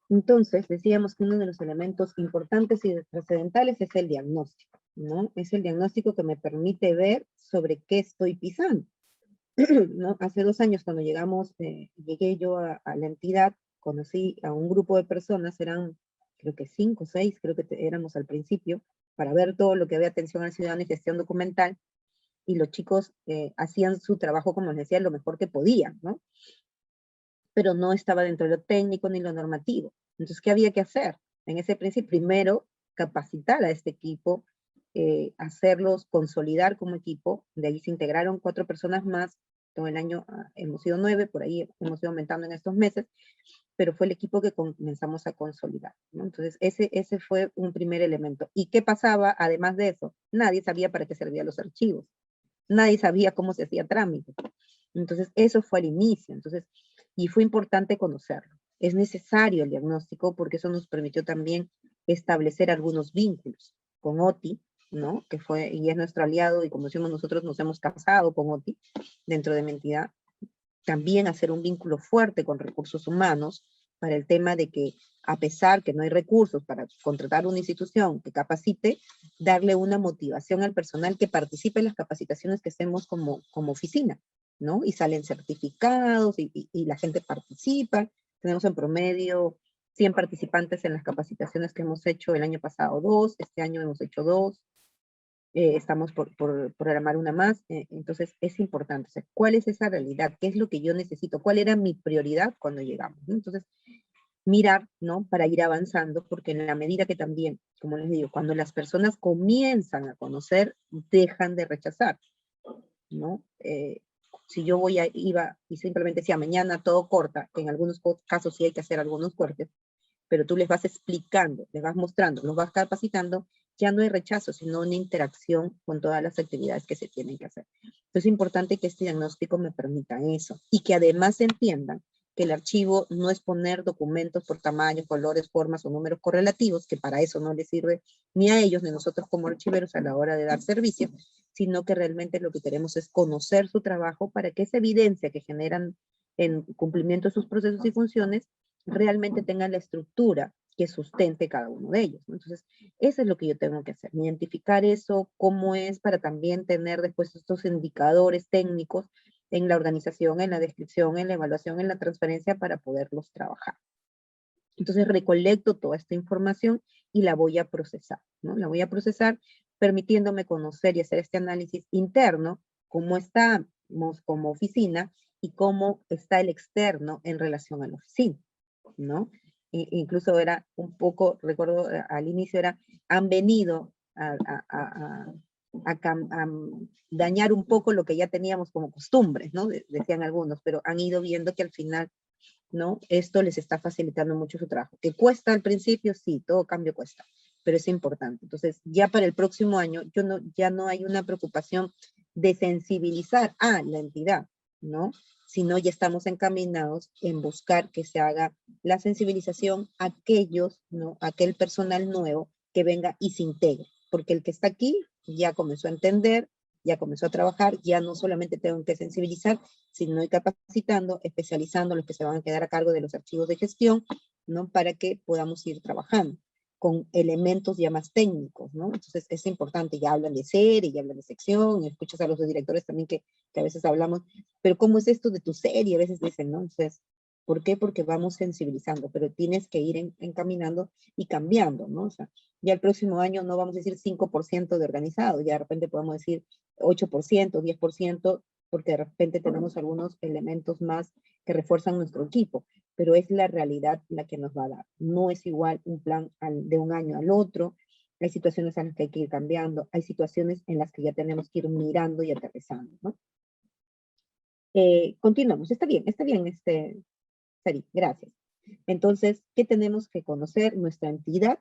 Entonces, decíamos que uno de los elementos importantes y trascendentales es el diagnóstico, ¿no? Es el diagnóstico que me permite ver sobre qué estoy pisando, ¿no? Hace 2 años cuando llegué yo a la entidad, conocí a un grupo de personas, eran creo que 5 o 6, creo que éramos al principio, para ver todo lo que había atención al ciudadano y gestión documental, y los chicos hacían su trabajo, como les decía, lo mejor que podían, ¿no? Pero no estaba dentro de lo técnico ni lo normativo. Entonces, ¿qué había que hacer? En ese principio, primero, capacitar a este equipo, hacerlos consolidar como equipo. De ahí se integraron 4 personas más. Todo el año hemos sido 9, por ahí hemos ido aumentando en estos meses, pero fue el equipo que comenzamos a consolidar, ¿no? Entonces, ese fue un primer elemento. ¿Y qué pasaba además de eso? Nadie sabía para qué servían los archivos. Nadie sabía cómo se hacía trámite. Entonces, eso fue al inicio. Entonces, y fue importante conocerlo. Es necesario el diagnóstico porque eso nos permitió también establecer algunos vínculos con OTI, ¿no? Que fue y es nuestro aliado, y como decimos nosotros, nos hemos casado con OTI dentro de mi entidad. También hacer un vínculo fuerte con recursos humanos para el tema de que, a pesar que no hay recursos para contratar una institución que capacite, darle una motivación al personal que participe en las capacitaciones que hacemos como oficina, ¿no? Y salen certificados y la gente participa. Tenemos en promedio 100 participantes en las capacitaciones que hemos hecho el año pasado 2, este año hemos hecho 2, estamos por programar una más. Entonces es importante, o sea, ¿cuál es esa realidad? ¿Qué es lo que yo necesito? ¿Cuál era mi prioridad cuando llegamos? ¿No? Entonces, mirar, ¿no? Para ir avanzando, porque en la medida que también, como les digo, cuando las personas comienzan a conocer, dejan de rechazar, ¿no? Si yo iba y simplemente decía mañana todo corta, que en algunos casos sí hay que hacer algunos cortes, pero tú les vas explicando, les vas mostrando, los vas capacitando, ya no hay rechazo, sino una interacción con todas las actividades que se tienen que hacer. Entonces es importante que este diagnóstico me permita eso, y que además entiendan que el archivo no es poner documentos por tamaño, colores, formas o números correlativos, que para eso no les sirve ni a ellos ni a nosotros como archiveros a la hora de dar servicio, sino que realmente lo que queremos es conocer su trabajo para que esa evidencia que generan en cumplimiento de sus procesos y funciones realmente tenga la estructura que sustente cada uno de ellos, ¿no? Entonces, eso es lo que yo tengo que hacer, identificar eso, cómo es, para también tener después estos indicadores técnicos en la organización, en la descripción, en la evaluación, en la transferencia para poderlos trabajar. Entonces recolecto toda esta información y la voy a procesar, ¿no? La voy a procesar permitiéndome conocer y hacer este análisis interno, cómo estamos como oficina y cómo está el externo en relación a la oficina, ¿no? Incluso era un poco, recuerdo al inicio era, han venido a dañar un poco lo que ya teníamos como costumbres, ¿no? Decían algunos, pero han ido viendo que al final, ¿no? Esto les está facilitando mucho su trabajo. ¿Que cuesta al principio? Sí, todo cambio cuesta, pero es importante. Entonces, ya para el próximo año, ya no hay una preocupación de sensibilizar a la entidad, ¿no? Sino ya estamos encaminados en buscar que se haga la sensibilización a aquellos, ¿no? Aquel personal nuevo que venga y se integre, porque el que está aquí ya comenzó a entender, ya comenzó a trabajar, ya no solamente tengo que sensibilizar, sino ir capacitando, especializando a los que se van a quedar a cargo de los archivos de gestión, ¿no? Para que podamos ir trabajando con elementos ya más técnicos, ¿no? Entonces es importante, ya hablan de serie, ya hablan de sección, escuchas a los directores también que a veces hablamos, pero ¿cómo es esto de tu serie? A veces dicen, ¿no? Entonces, ¿por qué? Porque vamos sensibilizando, pero tienes que ir encaminando y cambiando, ¿no? O sea, ya el próximo año no vamos a decir 5% de organizado, ya de repente podemos decir 8%, 10%, porque de repente tenemos algunos elementos más que refuerzan nuestro equipo, pero es la realidad la que nos va a dar. No es igual un plan de un año al otro, hay situaciones en las que hay que ir cambiando, hay situaciones en las que ya tenemos que ir mirando y aterrizando, ¿no? Continuamos, está bien, Sari, gracias. Entonces, ¿qué tenemos que conocer? Nuestra entidad,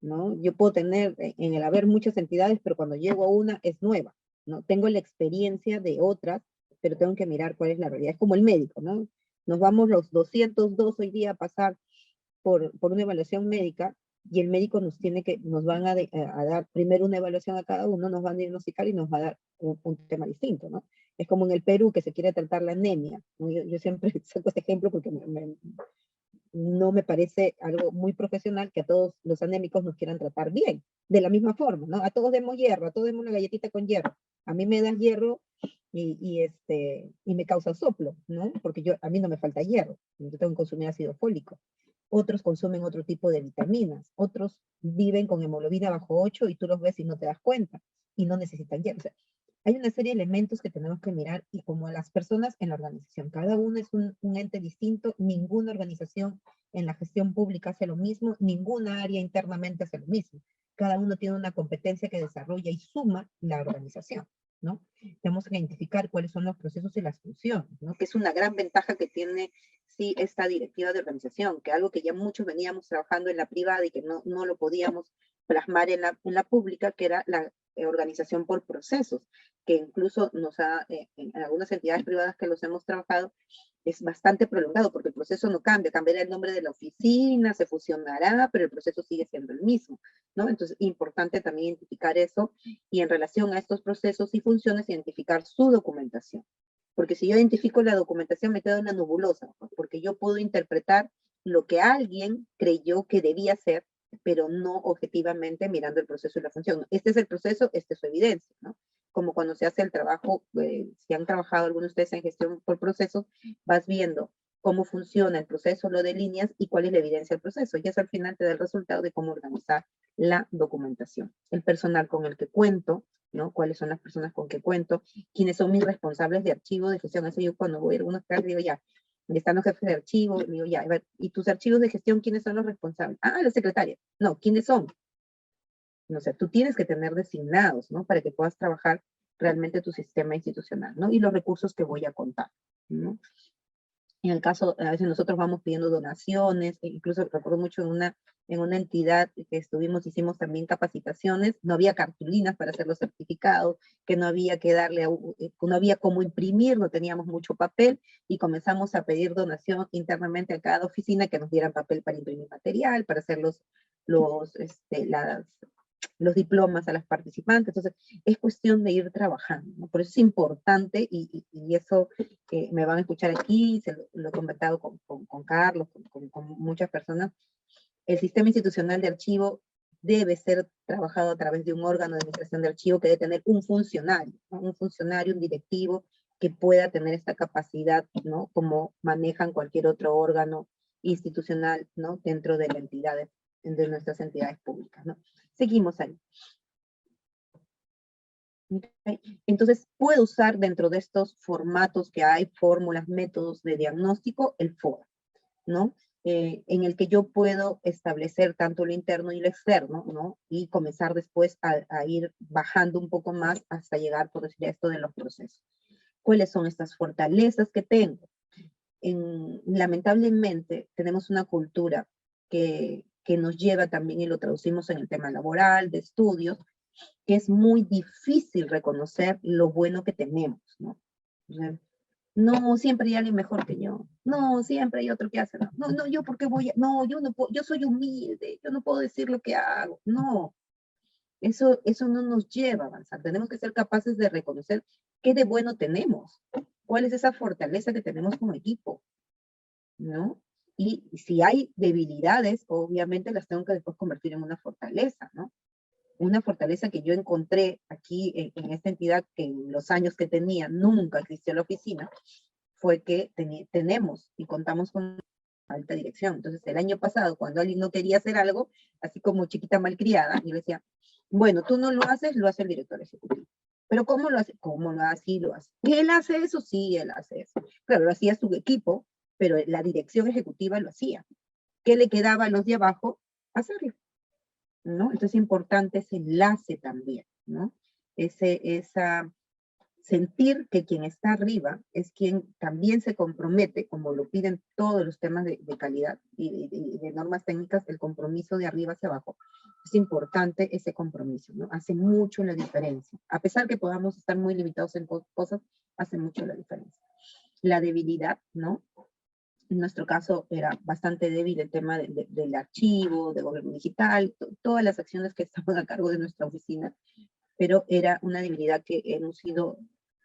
¿no? Yo puedo tener en el haber muchas entidades, pero cuando llego a una es nueva, ¿no? Tengo la experiencia de otras, pero tengo que mirar cuál es la realidad. Es como el médico, ¿no? Nos vamos los 202 hoy día a pasar por una evaluación médica y el médico nos van a dar primero una evaluación a cada uno, nos van a diagnosticar y nos va a dar un tema distinto, ¿no? Es como en el Perú que se quiere tratar la anemia, ¿no? Yo siempre saco este ejemplo porque no me parece algo muy profesional que a todos los anémicos nos quieran tratar bien, de la misma forma, ¿no? A todos demos hierro, a todos demos una galletita con hierro. A mí me das hierro y me causa soplo, ¿no? Porque a mí no me falta hierro, yo tengo que consumir ácido fólico. Otros consumen otro tipo de vitaminas, otros viven con hemoglobina bajo 8 y tú los ves y no te das cuenta y no necesitan hierro. O sea, hay una serie de elementos que tenemos que mirar y como las personas en la organización, cada uno es un ente distinto, ninguna organización en la gestión pública hace lo mismo, ninguna área internamente hace lo mismo. Cada uno tiene una competencia que desarrolla y suma la organización, ¿no? Tenemos que identificar cuáles son los procesos y las funciones, ¿no? Que es una gran ventaja que tiene, sí, esta directiva de organización, que algo que ya muchos veníamos trabajando en la privada y que no lo podíamos plasmar en la pública, que era la organización por procesos, que incluso en algunas entidades privadas que los hemos trabajado, es bastante prolongado, porque el proceso no cambia, cambiará el nombre de la oficina, se fusionará, pero el proceso sigue siendo el mismo, ¿no? Entonces, importante también identificar eso, y en relación a estos procesos y funciones, identificar su documentación. Porque si yo identifico la documentación, me quedo en la nebulosa, porque yo puedo interpretar lo que alguien creyó que debía ser, pero no objetivamente mirando el proceso y la función. Este es el proceso, esta es su evidencia, ¿no? Como cuando se hace el trabajo, si han trabajado algunos de ustedes en gestión por procesos, vas viendo cómo funciona el proceso, lo de líneas y cuál es la evidencia del proceso. Y eso al final te da el resultado de cómo organizar la documentación. El personal con el que cuento, ¿no? ¿Cuáles son las personas con que cuento? ¿Quiénes son mis responsables de archivo, de gestión? Eso yo cuando voy a algunos casos digo, ya, están los jefes de archivo, digo, ya, ¿y tus archivos de gestión quiénes son los responsables? Ah, la secretaria. No, ¿quiénes son? O sea, tú tienes que tener designados, ¿no? Para que puedas trabajar realmente tu sistema institucional, ¿no? Y los recursos que voy a contar, ¿no? En el caso, a veces nosotros vamos pidiendo donaciones, e incluso recuerdo mucho en una entidad que estuvimos, hicimos también capacitaciones, no había cartulinas para hacer los certificados, que no había que darle, no había cómo imprimir, no teníamos mucho papel, y comenzamos a pedir donación internamente a cada oficina que nos dieran papel para imprimir material, para hacer los diplomas a las participantes. Entonces, es cuestión de ir trabajando, ¿no? Por eso es importante, y eso me van a escuchar aquí, lo he comentado con Carlos, con muchas personas, el sistema institucional de archivo debe ser trabajado a través de un órgano de administración de archivo que debe tener un funcionario, ¿no? Un funcionario, un directivo, que pueda tener esta capacidad, ¿no? Como manejan cualquier otro órgano institucional, ¿no? Dentro de la entidad, de nuestras entidades públicas, ¿no? Seguimos ahí. Okay. Entonces, puedo usar dentro de estos formatos que hay, fórmulas, métodos de diagnóstico, el FODA, ¿no? En el que yo puedo establecer tanto lo interno y lo externo, ¿no? Y comenzar después a ir bajando un poco más hasta llegar, por decir esto, de los procesos. ¿Cuáles son estas fortalezas que tengo? Lamentablemente, tenemos una cultura que nos lleva también, y lo traducimos en el tema laboral, de estudios, que es muy difícil reconocer lo bueno que tenemos, ¿no? O sea, no, siempre hay alguien mejor que yo. No, siempre hay otro que hace. No, no, yo por qué voy a... No, yo no puedo, yo soy humilde, yo no puedo decir lo que hago. No, eso no nos lleva a avanzar. Tenemos que ser capaces de reconocer qué de bueno tenemos. ¿Cuál es esa fortaleza que tenemos como equipo? ¿No? Y si hay debilidades, obviamente las tengo que después convertir en una fortaleza, ¿no? Una fortaleza que yo encontré aquí en esta entidad, que en los años que tenía nunca existió la oficina, fue que tenemos y contamos con alta dirección. Entonces, el año pasado, cuando alguien no quería hacer algo, así como chiquita malcriada, yo le decía, bueno, tú no lo haces, lo hace el director ejecutivo. ¿Pero cómo lo hace? ¿Cómo lo hace? Sí, lo hace. ¿Y él hace eso? Sí, él hace eso. Claro, lo hacía su equipo, pero la dirección ejecutiva lo hacía. ¿Qué le quedaba a los de abajo? Hacerlo, ¿no? Entonces es importante ese enlace también, ¿no? Sentir que quien está arriba es quien también se compromete, como lo piden todos los temas de calidad y de normas técnicas, el compromiso de arriba hacia abajo. Es importante ese compromiso, ¿no? Hace mucho la diferencia. A pesar que podamos estar muy limitados en cosas, hace mucho la diferencia. La debilidad, ¿no? En nuestro caso era bastante débil el tema del archivo, de gobierno digital, todas las acciones que estaban a cargo de nuestra oficina, pero era una debilidad que hemos ido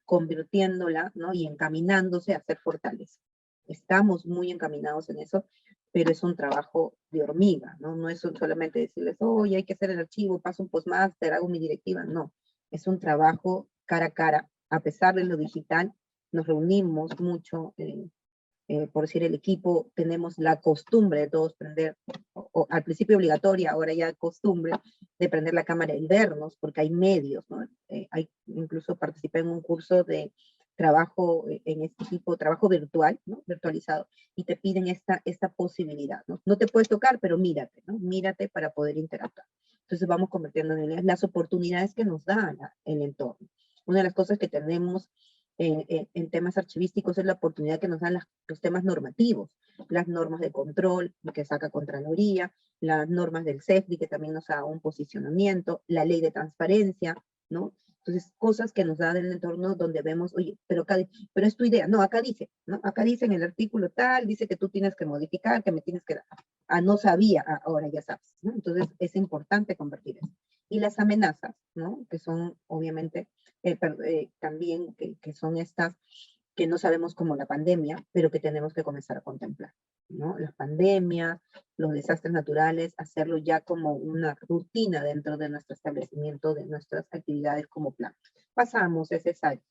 convirtiéndola, ¿no? Y encaminándose a ser fortaleza. Estamos muy encaminados en eso, pero es un trabajo de hormiga, ¿no? No es solamente decirles, oye, hay que hacer el archivo, paso un postmaster, hago mi directiva, no. Es un trabajo cara a cara. A pesar de lo digital, nos reunimos mucho, por decir el equipo, tenemos la costumbre de todos prender, al principio obligatoria, ahora ya costumbre, de prender la cámara y vernos, porque hay medios, ¿no? Incluso participé en un curso de trabajo en este tipo, trabajo virtual, ¿no? Virtualizado, y te piden esta posibilidad, ¿no? No te puedes tocar, pero mírate, ¿no? Mírate para poder interactuar. Entonces vamos convirtiendo en las oportunidades que nos da el entorno. Una de las cosas que tenemos en temas archivísticos es la oportunidad que nos dan los temas normativos, las normas de control que saca Contraloría, las normas del CEFDI que también nos da un posicionamiento, la ley de transparencia, ¿no? Entonces, cosas que nos dan en el entorno donde vemos, oye, pero es tu idea. No, acá dice, ¿no? Acá dice en el artículo tal, dice que tú tienes que modificar, que me tienes que dar. Ah, no sabía, ahora ya sabes, ¿no? Entonces, es importante convertir eso. Y las amenazas, ¿no? Que son, obviamente, también que son estas que no sabemos como la pandemia, pero que tenemos que comenzar a contemplar, ¿no? Las pandemias, los desastres naturales, hacerlo ya como una rutina dentro de nuestro establecimiento, de nuestras actividades como plan. Pasamos, es necesario.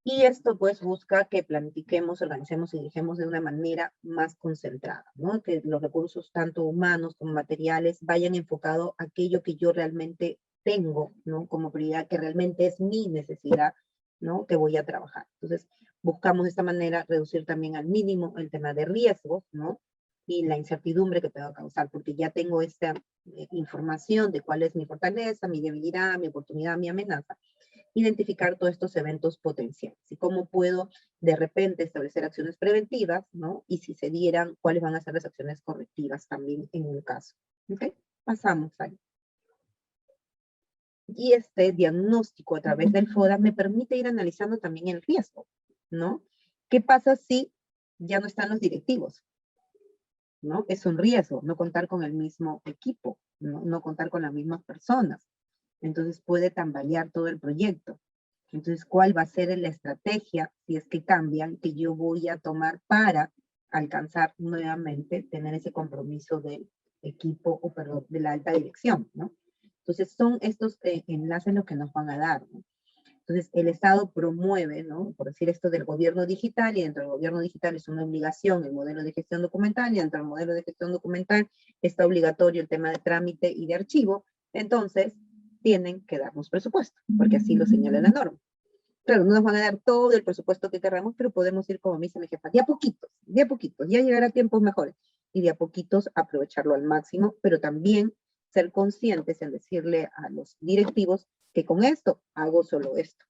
Y esto pues busca que planifiquemos, organicemos y dirigemos de una manera más concentrada, ¿no? Que los recursos tanto humanos como materiales vayan enfocados a aquello que yo realmente tengo, ¿no? Como prioridad, que realmente es mi necesidad, ¿no? Que voy a trabajar. Entonces, buscamos de esta manera reducir también al mínimo el tema de riesgos, ¿no? Y la incertidumbre que puedo causar, porque ya tengo esta información de cuál es mi fortaleza, mi debilidad, mi oportunidad, mi amenaza. identificar todos estos eventos potenciales y cómo puedo de repente establecer acciones preventivas, ¿no? Y si se dieran, cuáles van a ser las acciones correctivas también en un caso. ¿Ok? Pasamos ahí. Y este diagnóstico a través del FODA me permite ir analizando también el riesgo, ¿no? ¿Qué pasa si ya no están los directivos? ¿No? Es un riesgo no contar con el mismo equipo, no contar con las mismas personas. Entonces puede tambalear todo el proyecto. Entonces, ¿cuál va a ser la estrategia, si es que cambian, que yo voy a tomar para alcanzar nuevamente, tener ese compromiso del equipo, o perdón, de la alta dirección, ¿no? Entonces, son estos enlaces los que nos van a dar, ¿no? Entonces, el Estado promueve, ¿no? Por decir esto del gobierno digital, y dentro del gobierno digital es una obligación el modelo de gestión documental, y dentro del modelo de gestión documental está obligatorio el tema de trámite y de archivo. Entonces, tienen que darnos presupuesto, porque así lo señala la norma. Claro, no nos van a dar todo el presupuesto que queramos, pero podemos ir, como me dice mi jefa, de a poquitos, ya llegará tiempos mejores, y de a poquitos aprovecharlo al máximo, pero también ser conscientes en decirle a los directivos que con esto hago solo esto.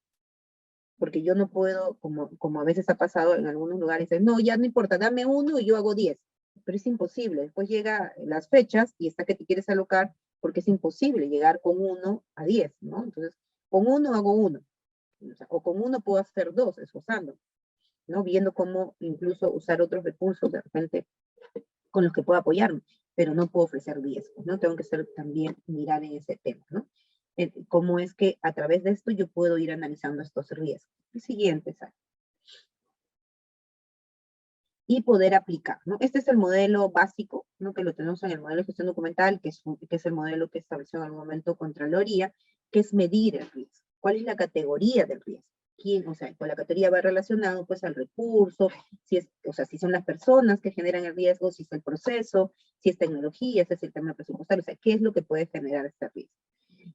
Porque yo no puedo, como a veces ha pasado en algunos lugares, no, ya no importa, dame uno y yo hago 10. Pero es imposible. Después llegan las fechas y está que te quieres alocar, porque es imposible llegar con 1 a 10, ¿no? Entonces, con 1 hago 1. O con 1 puedo hacer 2, esforzando, ¿no? Viendo cómo incluso usar otros recursos de repente con los que pueda apoyarme, pero no puedo ofrecer 10, ¿no? Tengo que ser también mirar en ese tema, ¿no? Cómo es que a través de esto yo puedo ir analizando estos riesgos. El siguiente, Sara. Y poder aplicar, ¿no? Este es el modelo básico, ¿no? Que lo tenemos en el modelo de gestión documental, que es el modelo que estableció en algún momento Contraloría, que es medir el riesgo. ¿Cuál es la categoría del riesgo? ¿Quién? O sea, con la categoría va relacionado pues al recurso, si es, o sea, si son las personas que generan el riesgo, si es el proceso, si es tecnología, si es el tema presupuestario, o sea, ¿qué es lo que puede generar este riesgo?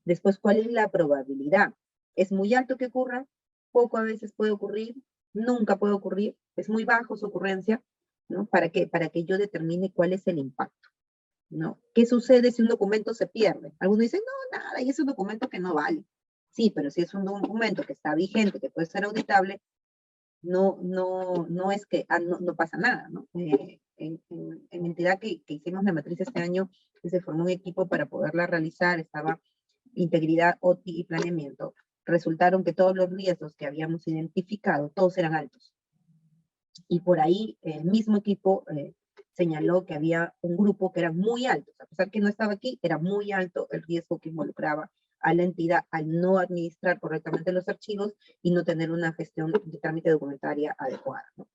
Después, ¿cuál es la probabilidad? ¿Es muy alto que ocurra? Poco a veces puede ocurrir, nunca puede ocurrir, es muy bajo su ocurrencia, ¿no? ¿Para qué? Para que yo determine cuál es el impacto, ¿no? ¿Qué sucede si un documento se pierde? Algunos dicen, no, nada, y es un documento que no vale. Sí, pero si es un documento que está vigente, que puede ser auditable, no es que no pasa nada, ¿no? En la entidad que hicimos la matriz este año, se formó un equipo para poderla realizar, estaba integridad, OTI y planeamiento. Resultaron que todos los riesgos que habíamos identificado, todos eran altos. Y por ahí el mismo equipo señaló que había un grupo que era muy alto, a pesar que no estaba aquí, era muy alto el riesgo que involucraba a la entidad al no administrar correctamente los archivos y no tener una gestión de trámite documentaria adecuada, ¿no?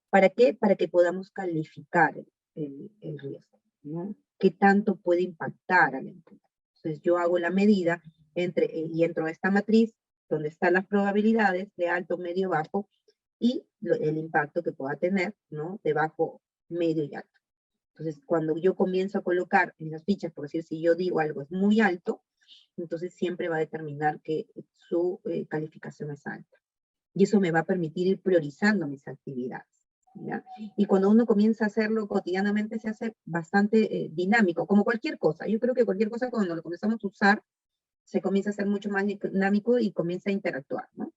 ¿Para qué? Para que podamos calificar el riesgo, ¿no? ¿Qué tanto puede impactar a la entidad? Entonces yo hago la medida y entro a esta matriz donde están las probabilidades de alto, medio, bajo y el impacto que pueda tener, ¿no? De bajo, medio y alto. Entonces, cuando yo comienzo a colocar en las fichas, por decir, si yo digo algo es muy alto, entonces siempre va a determinar que su calificación es alta. Y eso me va a permitir ir priorizando mis actividades, ¿ya? Y cuando uno comienza a hacerlo cotidianamente, se hace bastante dinámico, como cualquier cosa. Yo creo que cualquier cosa, cuando lo comenzamos a usar, se comienza a ser mucho más dinámico y comienza a interactuar, ¿no?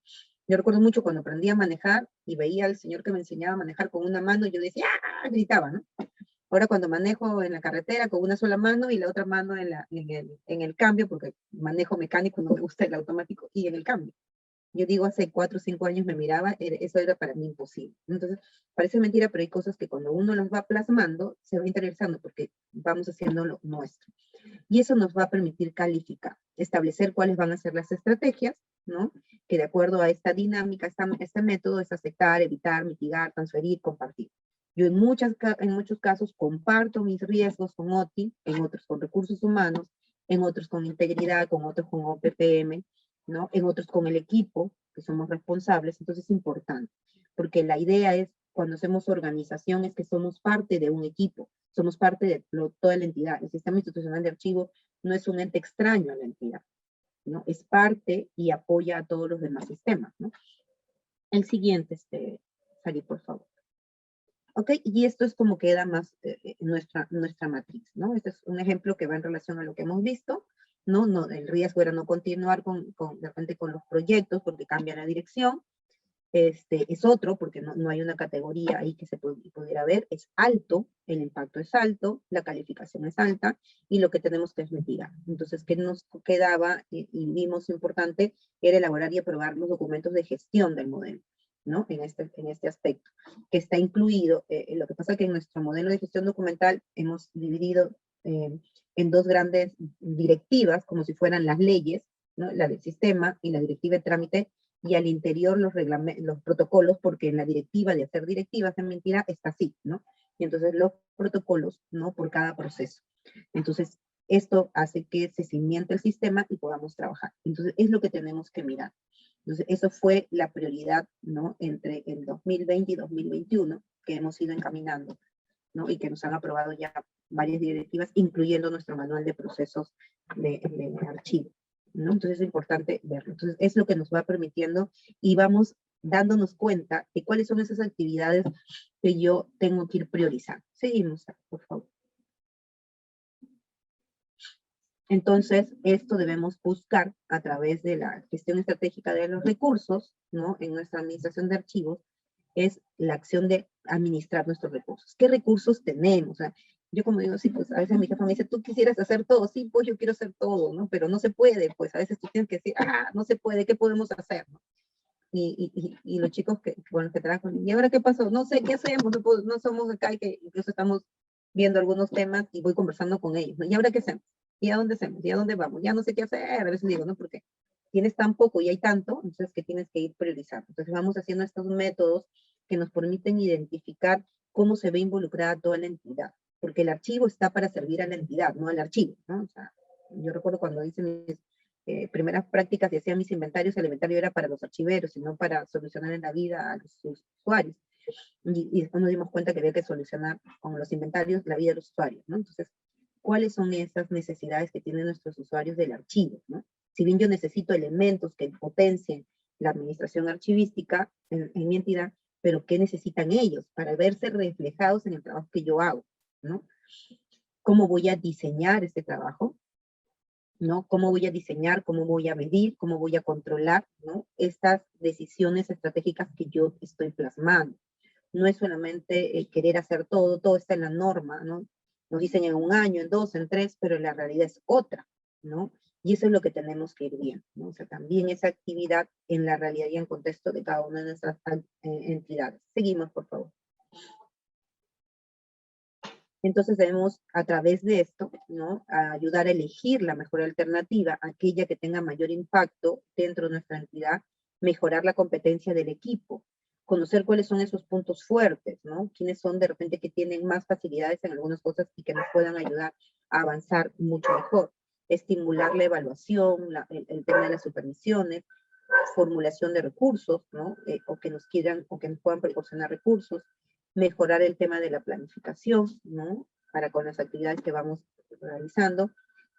Yo recuerdo mucho cuando aprendí a manejar y veía al señor que me enseñaba a manejar con una mano, y yo decía, ¡ah! Gritaba, ¿no? Ahora cuando manejo en la carretera con una sola mano y la otra mano en el cambio, porque manejo mecánico, no me gusta el automático, y en el cambio. Yo digo, hace 4 o 5 años me miraba, eso era para mí imposible. Entonces, parece mentira, pero hay cosas que cuando uno las va plasmando, se va interesando porque vamos haciendo lo nuestro. Y eso nos va a permitir calificar, establecer cuáles van a ser las estrategias, ¿no? Que de acuerdo a esta dinámica, este método es aceptar, evitar, mitigar, transferir, compartir. Yo en muchos casos comparto mis riesgos con OTI, en otros con recursos humanos, en otros con integridad, con otros con OPPM, ¿no? En otros con el equipo, que somos responsables. Entonces es importante, porque la idea es, cuando hacemos organización, es que somos parte de un equipo, somos parte de toda la entidad. El sistema institucional de archivo no es un ente extraño a la entidad, ¿no? Es parte y apoya a todos los demás sistemas, ¿no? El siguiente, Sari, por favor. ¿Ok? Y esto es como queda más nuestra matriz, ¿no? Este es un ejemplo que va en relación a lo que hemos visto, ¿no? El riesgo era no continuar de repente con los proyectos porque cambia la dirección. Es otro, porque no hay una categoría ahí que se pudiera ver, es alto, el impacto es alto, la calificación es alta, y lo que tenemos que es mitigar. Entonces, ¿qué nos quedaba y vimos importante? Era elaborar y aprobar los documentos de gestión del modelo, ¿no? En este aspecto, que está incluido. Lo que pasa es que en nuestro modelo de gestión documental hemos dividido en dos grandes directivas, como si fueran las leyes, ¿no? La del sistema y la directiva de trámite, y al interior los protocolos, porque en la directiva de hacer directivas en mentira está así, ¿no? Y entonces los protocolos, ¿no? Por cada proceso. Entonces, esto hace que se cimiente el sistema y podamos trabajar. Entonces, es lo que tenemos que mirar. Entonces, eso fue la prioridad, ¿no? Entre el 2020 y 2021, que hemos ido encaminando, ¿no? Y que nos han aprobado ya varias directivas, incluyendo nuestro manual de procesos de archivo, ¿no? Entonces es importante verlo. Entonces es lo que nos va permitiendo y vamos dándonos cuenta de cuáles son esas actividades que yo tengo que ir priorizando. Seguimos, por favor. Entonces, esto debemos buscar a través de la gestión estratégica de los recursos, ¿no? En nuestra administración de archivos, es la acción de administrar nuestros recursos. ¿Qué recursos tenemos? O sea, yo como digo, sí, pues a veces mi jefa me dice, tú quisieras hacer todo, sí, pues yo quiero hacer todo, ¿no? Pero no se puede, pues a veces tú tienes que decir, no se puede, ¿qué podemos hacer? ¿No? Y los chicos con los que trabajan, ¿y ahora qué pasó? No sé, ¿qué hacemos? No somos acá, y que incluso estamos viendo algunos temas y voy conversando con ellos, ¿no? ¿Y ahora qué hacemos? ¿Y a dónde hacemos? ¿Y a dónde vamos? Ya no sé qué hacer, a veces digo, ¿no? Porque tienes tan poco y hay tanto, entonces que tienes que ir priorizando. Entonces vamos haciendo estos métodos que nos permiten identificar cómo se ve involucrada toda la entidad, porque el archivo está para servir a la entidad, no al archivo, ¿no? O sea, yo recuerdo cuando hice mis primeras prácticas y hacía mis inventarios, el inventario era para los archiveros y no para solucionar en la vida a los usuarios. Y después nos dimos cuenta que había que solucionar con los inventarios la vida de los usuarios, ¿no? Entonces, ¿cuáles son esas necesidades que tienen nuestros usuarios del archivo, ¿no? Si bien yo necesito elementos que potencien la administración archivística en mi entidad, pero ¿qué necesitan ellos para verse reflejados en el trabajo que yo hago, ¿no? ¿Cómo voy a diseñar este trabajo? ¿No? ¿Cómo voy a diseñar? ¿Cómo voy a medir? ¿Cómo voy a controlar? ¿No? Estas decisiones estratégicas que yo estoy plasmando. No es solamente querer hacer todo está en la norma, ¿no? Nos dicen en 1 año, en 2, en 3, pero la realidad es otra, ¿no? Y eso es lo que tenemos que ir viendo, ¿no? O sea, también esa actividad en la realidad y en contexto de cada una de nuestras entidades. Seguimos, por favor. Entonces debemos, a través de esto, ¿no? Ayudar a elegir la mejor alternativa, aquella que tenga mayor impacto dentro de nuestra entidad, mejorar la competencia del equipo, conocer cuáles son esos puntos fuertes, ¿no? Quiénes son de repente que tienen más facilidades en algunas cosas y que nos puedan ayudar a avanzar mucho mejor. Estimular la evaluación, el tema de las supervisiones, formulación de recursos, ¿no? O que nos puedan proporcionar recursos, mejorar el tema de la planificación, ¿no? Para con las actividades que vamos realizando.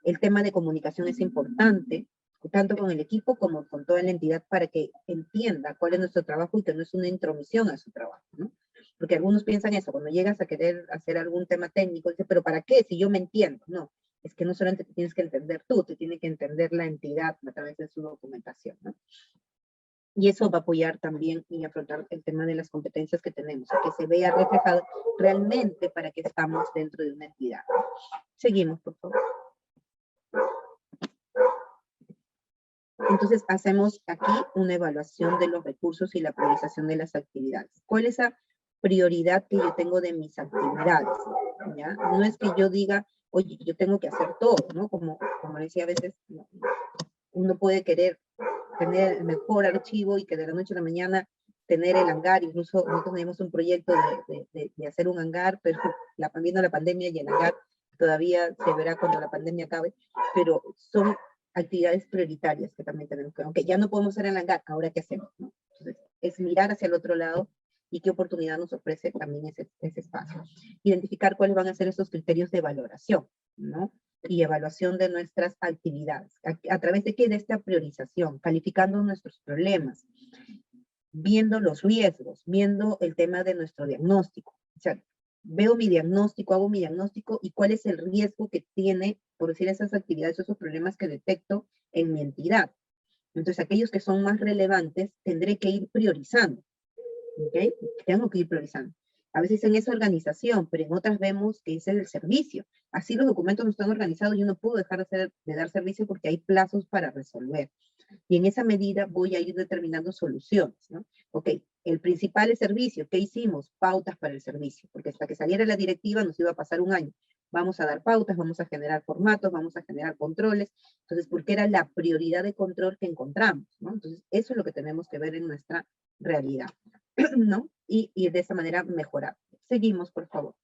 El tema de comunicación es importante, tanto con el equipo como con toda la entidad, para que entienda cuál es nuestro trabajo y que no es una intromisión a su trabajo, ¿no? Porque algunos piensan eso, cuando llegas a querer hacer algún tema técnico, dices, ¿pero para qué? Si yo me entiendo. No, es que no solamente te tienes que entender tú, te tiene que entender la entidad a través de su documentación, ¿no? Y eso va a apoyar también y afrontar el tema de las competencias que tenemos, que se vea reflejado realmente para que estamos dentro de una entidad. Seguimos, por favor. Entonces, hacemos aquí una evaluación de los recursos y la priorización de las actividades. ¿Cuál es la prioridad que yo tengo de mis actividades? ¿Ya? No es que yo diga, oye, yo tengo que hacer todo, ¿no? Como decía a veces, uno puede querer tener el mejor archivo y que de la noche a la mañana tener el hangar. Incluso nosotros tenemos un proyecto de hacer un hangar, pero viendo la pandemia y el hangar todavía se verá cuando la pandemia acabe, pero son actividades prioritarias que también tenemos que, aunque ya no podemos hacer el hangar, ahora qué hacemos, ¿no? Entonces, es mirar hacia el otro lado y qué oportunidad nos ofrece también ese espacio. Identificar cuáles van a ser esos criterios de valoración, ¿no? Y evaluación de nuestras actividades. ¿A través de qué? De esta priorización, calificando nuestros problemas, viendo los riesgos, viendo el tema de nuestro diagnóstico. O sea, veo mi diagnóstico, hago mi diagnóstico y cuál es el riesgo que tiene, por decir, esas actividades, esos problemas que detecto en mi entidad. Entonces, aquellos que son más relevantes, tendré que ir priorizando, ¿ok? Tengo que ir priorizando. A veces en esa organización, pero en otras vemos que ese es el servicio. Así los documentos no están organizados y no puedo dejar de dar servicio porque hay plazos para resolver. Y en esa medida voy a ir determinando soluciones, ¿no? Ok, el principal es servicio. ¿Qué hicimos? Pautas para el servicio, porque hasta que saliera la directiva nos iba a pasar un año. Vamos a dar pautas, vamos a generar formatos, vamos a generar controles. Entonces, porque era la prioridad de control que encontramos, ¿no? Entonces, eso es lo que tenemos que ver en nuestra realidad, ¿no? Y de esa manera mejorar. Seguimos, por favor.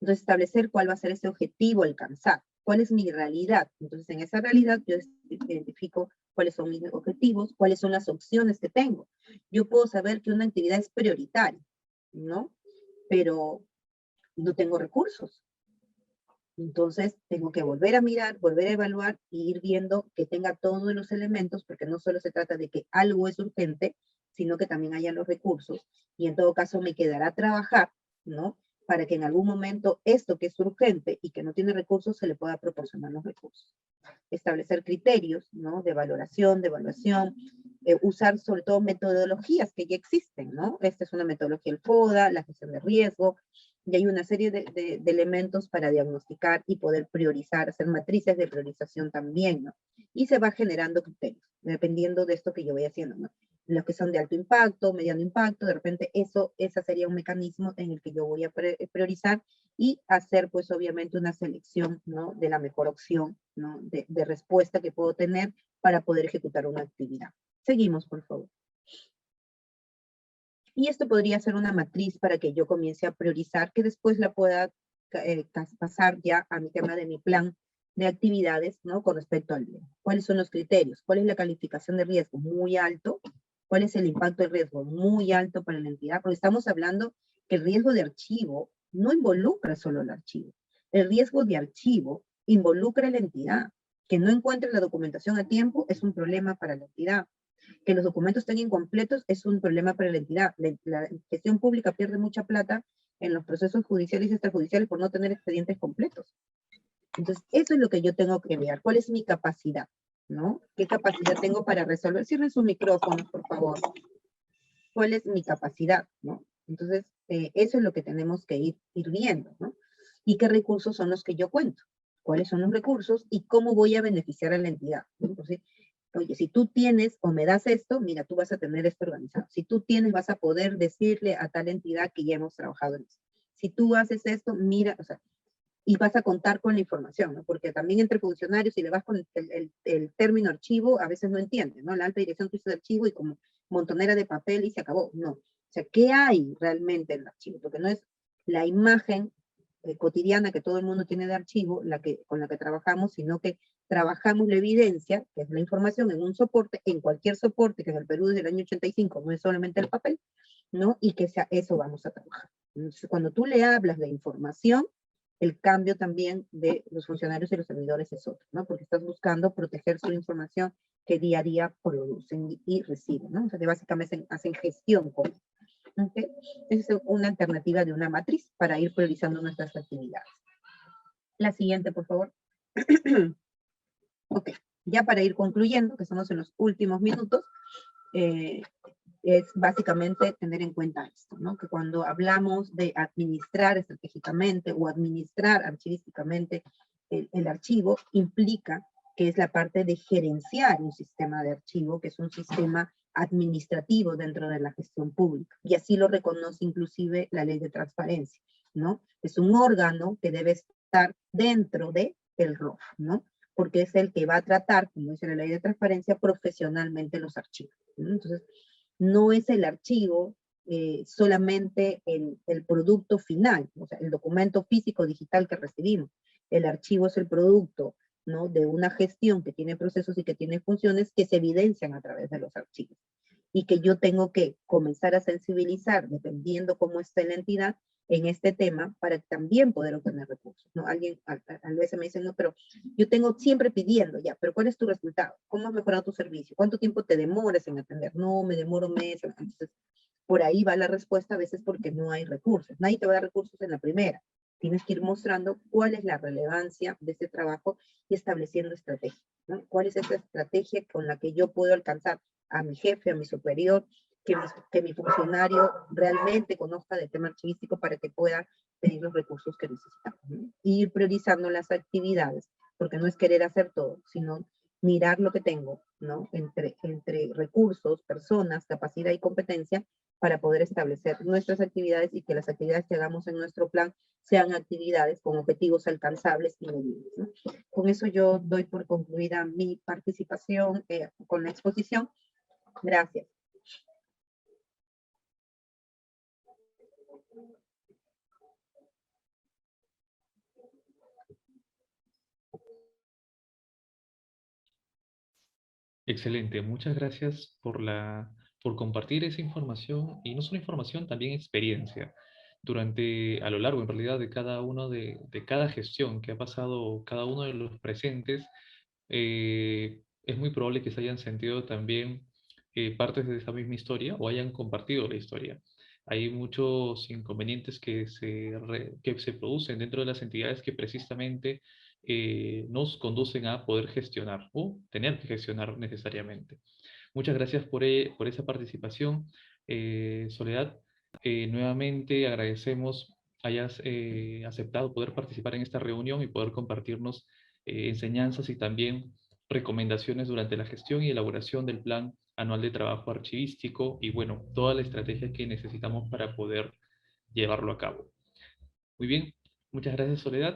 Entonces, establecer cuál va a ser ese objetivo a alcanzar. ¿Cuál es mi realidad? Entonces, en esa realidad yo identifico cuáles son mis objetivos, cuáles son las opciones que tengo. Yo puedo saber que una actividad es prioritaria, ¿no? Pero no tengo recursos. Entonces, tengo que volver a mirar, volver a evaluar y ir viendo que tenga todos los elementos, porque no solo se trata de que algo es urgente, sino que también haya los recursos. Y en todo caso, me quedará trabajar, ¿no? Para que en algún momento esto que es urgente y que no tiene recursos, se le pueda proporcionar los recursos. Establecer criterios, ¿no? De valoración, de evaluación, usar sobre todo metodologías que ya existen, ¿no? Esta es una metodología, el FODA, la gestión de riesgo, y hay una serie de elementos para diagnosticar y poder priorizar, hacer matrices de priorización también, ¿no? Y se va generando criterios, dependiendo de esto que yo voy haciendo, ¿no? Los que son de alto impacto, mediano impacto, de repente ese sería un mecanismo en el que yo voy a priorizar y hacer, pues, obviamente una selección, ¿no? De la mejor opción, ¿no? De respuesta que puedo tener para poder ejecutar una actividad. Seguimos, por favor. Y esto podría ser una matriz para que yo comience a priorizar, que después la pueda pasar ya a mi tema de mi plan de actividades, ¿no? Con respecto al bien. ¿Cuáles son los criterios? ¿Cuál es la calificación de riesgo? Muy alto. ¿Cuál es el impacto del riesgo? Muy alto para la entidad, porque estamos hablando que el riesgo de archivo no involucra solo el archivo. El riesgo de archivo involucra a la entidad. Que no encuentre la documentación a tiempo es un problema para la entidad. Que los documentos estén incompletos es un problema para la entidad. La gestión pública pierde mucha plata en los procesos judiciales y extrajudiciales por no tener expedientes completos. Entonces, eso es lo que yo tengo que ver. ¿Cuál es mi capacidad? ¿No? ¿Qué capacidad tengo para resolver? Cierren sus micrófonos, por favor. ¿Cuál es mi capacidad? ¿No? Entonces, eso es lo que tenemos que ir viendo, ¿no? ¿Y qué recursos son los que yo cuento? ¿Cuáles son los recursos? ¿Y cómo voy a beneficiar a la entidad? ¿No? Entonces, oye, si tú tienes o me das esto, mira, tú vas a tener esto organizado. Si tú tienes, vas a poder decirle a tal entidad que ya hemos trabajado en eso. Si tú haces esto, mira, o sea, y vas a contar con la información, ¿no? Porque también entre funcionarios, si le vas con el término archivo, a veces no entienden, ¿no? La alta dirección hizo de archivo y como montonera de papel y se acabó. No. O sea, ¿qué hay realmente en el archivo? Porque no es la imagen cotidiana que todo el mundo tiene de archivo con la que trabajamos, sino que trabajamos la evidencia, que es la información, en un soporte, en cualquier soporte, que en el Perú desde el año 85 no es solamente el papel, ¿no? Y que sea eso vamos a trabajar. Entonces, cuando tú le hablas de información, el cambio también de los funcionarios y los servidores es otro, ¿no? Porque estás buscando proteger su información que día a día producen y reciben, ¿no? O sea, que básicamente hacen gestión con eso. ¿Okay? Esa es una alternativa de una matriz para ir priorizando nuestras actividades. La siguiente, por favor. Ok, ya para ir concluyendo, que estamos en los últimos minutos, es básicamente tener en cuenta esto, ¿no? Que cuando hablamos de administrar estratégicamente o administrar archivísticamente el archivo, implica que es la parte de gerenciar un sistema de archivo, que es un sistema administrativo dentro de la gestión pública. Y así lo reconoce inclusive la ley de transparencia, ¿no? Es un órgano que debe estar dentro del ROF, ¿no? Porque es el que va a tratar, como dice la ley de transparencia, profesionalmente los archivos, ¿no? Entonces, no es el archivo solamente el producto final, o sea, el documento físico digital que recibimos. El archivo es el producto, ¿no? De una gestión que tiene procesos y que tiene funciones que se evidencian a través de los archivos. Y que yo tengo que comenzar a sensibilizar, dependiendo cómo esté la entidad, en este tema para también poder obtener recursos, ¿no? Alguien a veces me dice, no, pero yo tengo siempre pidiendo ya, pero ¿cuál es tu resultado? ¿Cómo has mejorado tu servicio? ¿Cuánto tiempo te demoras en atender? No, me demoro meses. Entonces, por ahí va la respuesta a veces porque no hay recursos. Nadie te va a dar recursos en la primera. Tienes que ir mostrando cuál es la relevancia de ese trabajo y estableciendo estrategias, ¿no? ¿Cuál es esa estrategia con la que yo puedo alcanzar a mi jefe, a mi superior, que mi funcionario realmente conozca del tema archivístico para que pueda pedir los recursos que necesitamos, ¿no? Y ir priorizando las actividades, porque no es querer hacer todo, sino mirar lo que tengo, ¿no? Entre recursos, personas, capacidad y competencia para poder establecer nuestras actividades y que las actividades que hagamos en nuestro plan sean actividades con objetivos alcanzables y medibles, ¿no? Con eso yo doy por concluida mi participación con la exposición. Gracias. Excelente, muchas gracias por compartir esa información, y no solo información, también experiencia a lo largo en realidad de cada uno de cada gestión que ha pasado cada uno de los presentes. Es muy probable que se hayan sentido también partes de esa misma historia o hayan compartido la historia. Hay muchos inconvenientes que se producen dentro de las entidades que precisamente nos conducen a poder gestionar o tener que gestionar necesariamente. Muchas gracias por esa participación, Soledad. Nuevamente agradecemos hayas aceptado poder participar en esta reunión y poder compartirnos enseñanzas y también recomendaciones durante la gestión y elaboración del plan anual de trabajo archivístico y, bueno, toda la estrategia que necesitamos para poder llevarlo a cabo. Muy bien, muchas gracias, Soledad.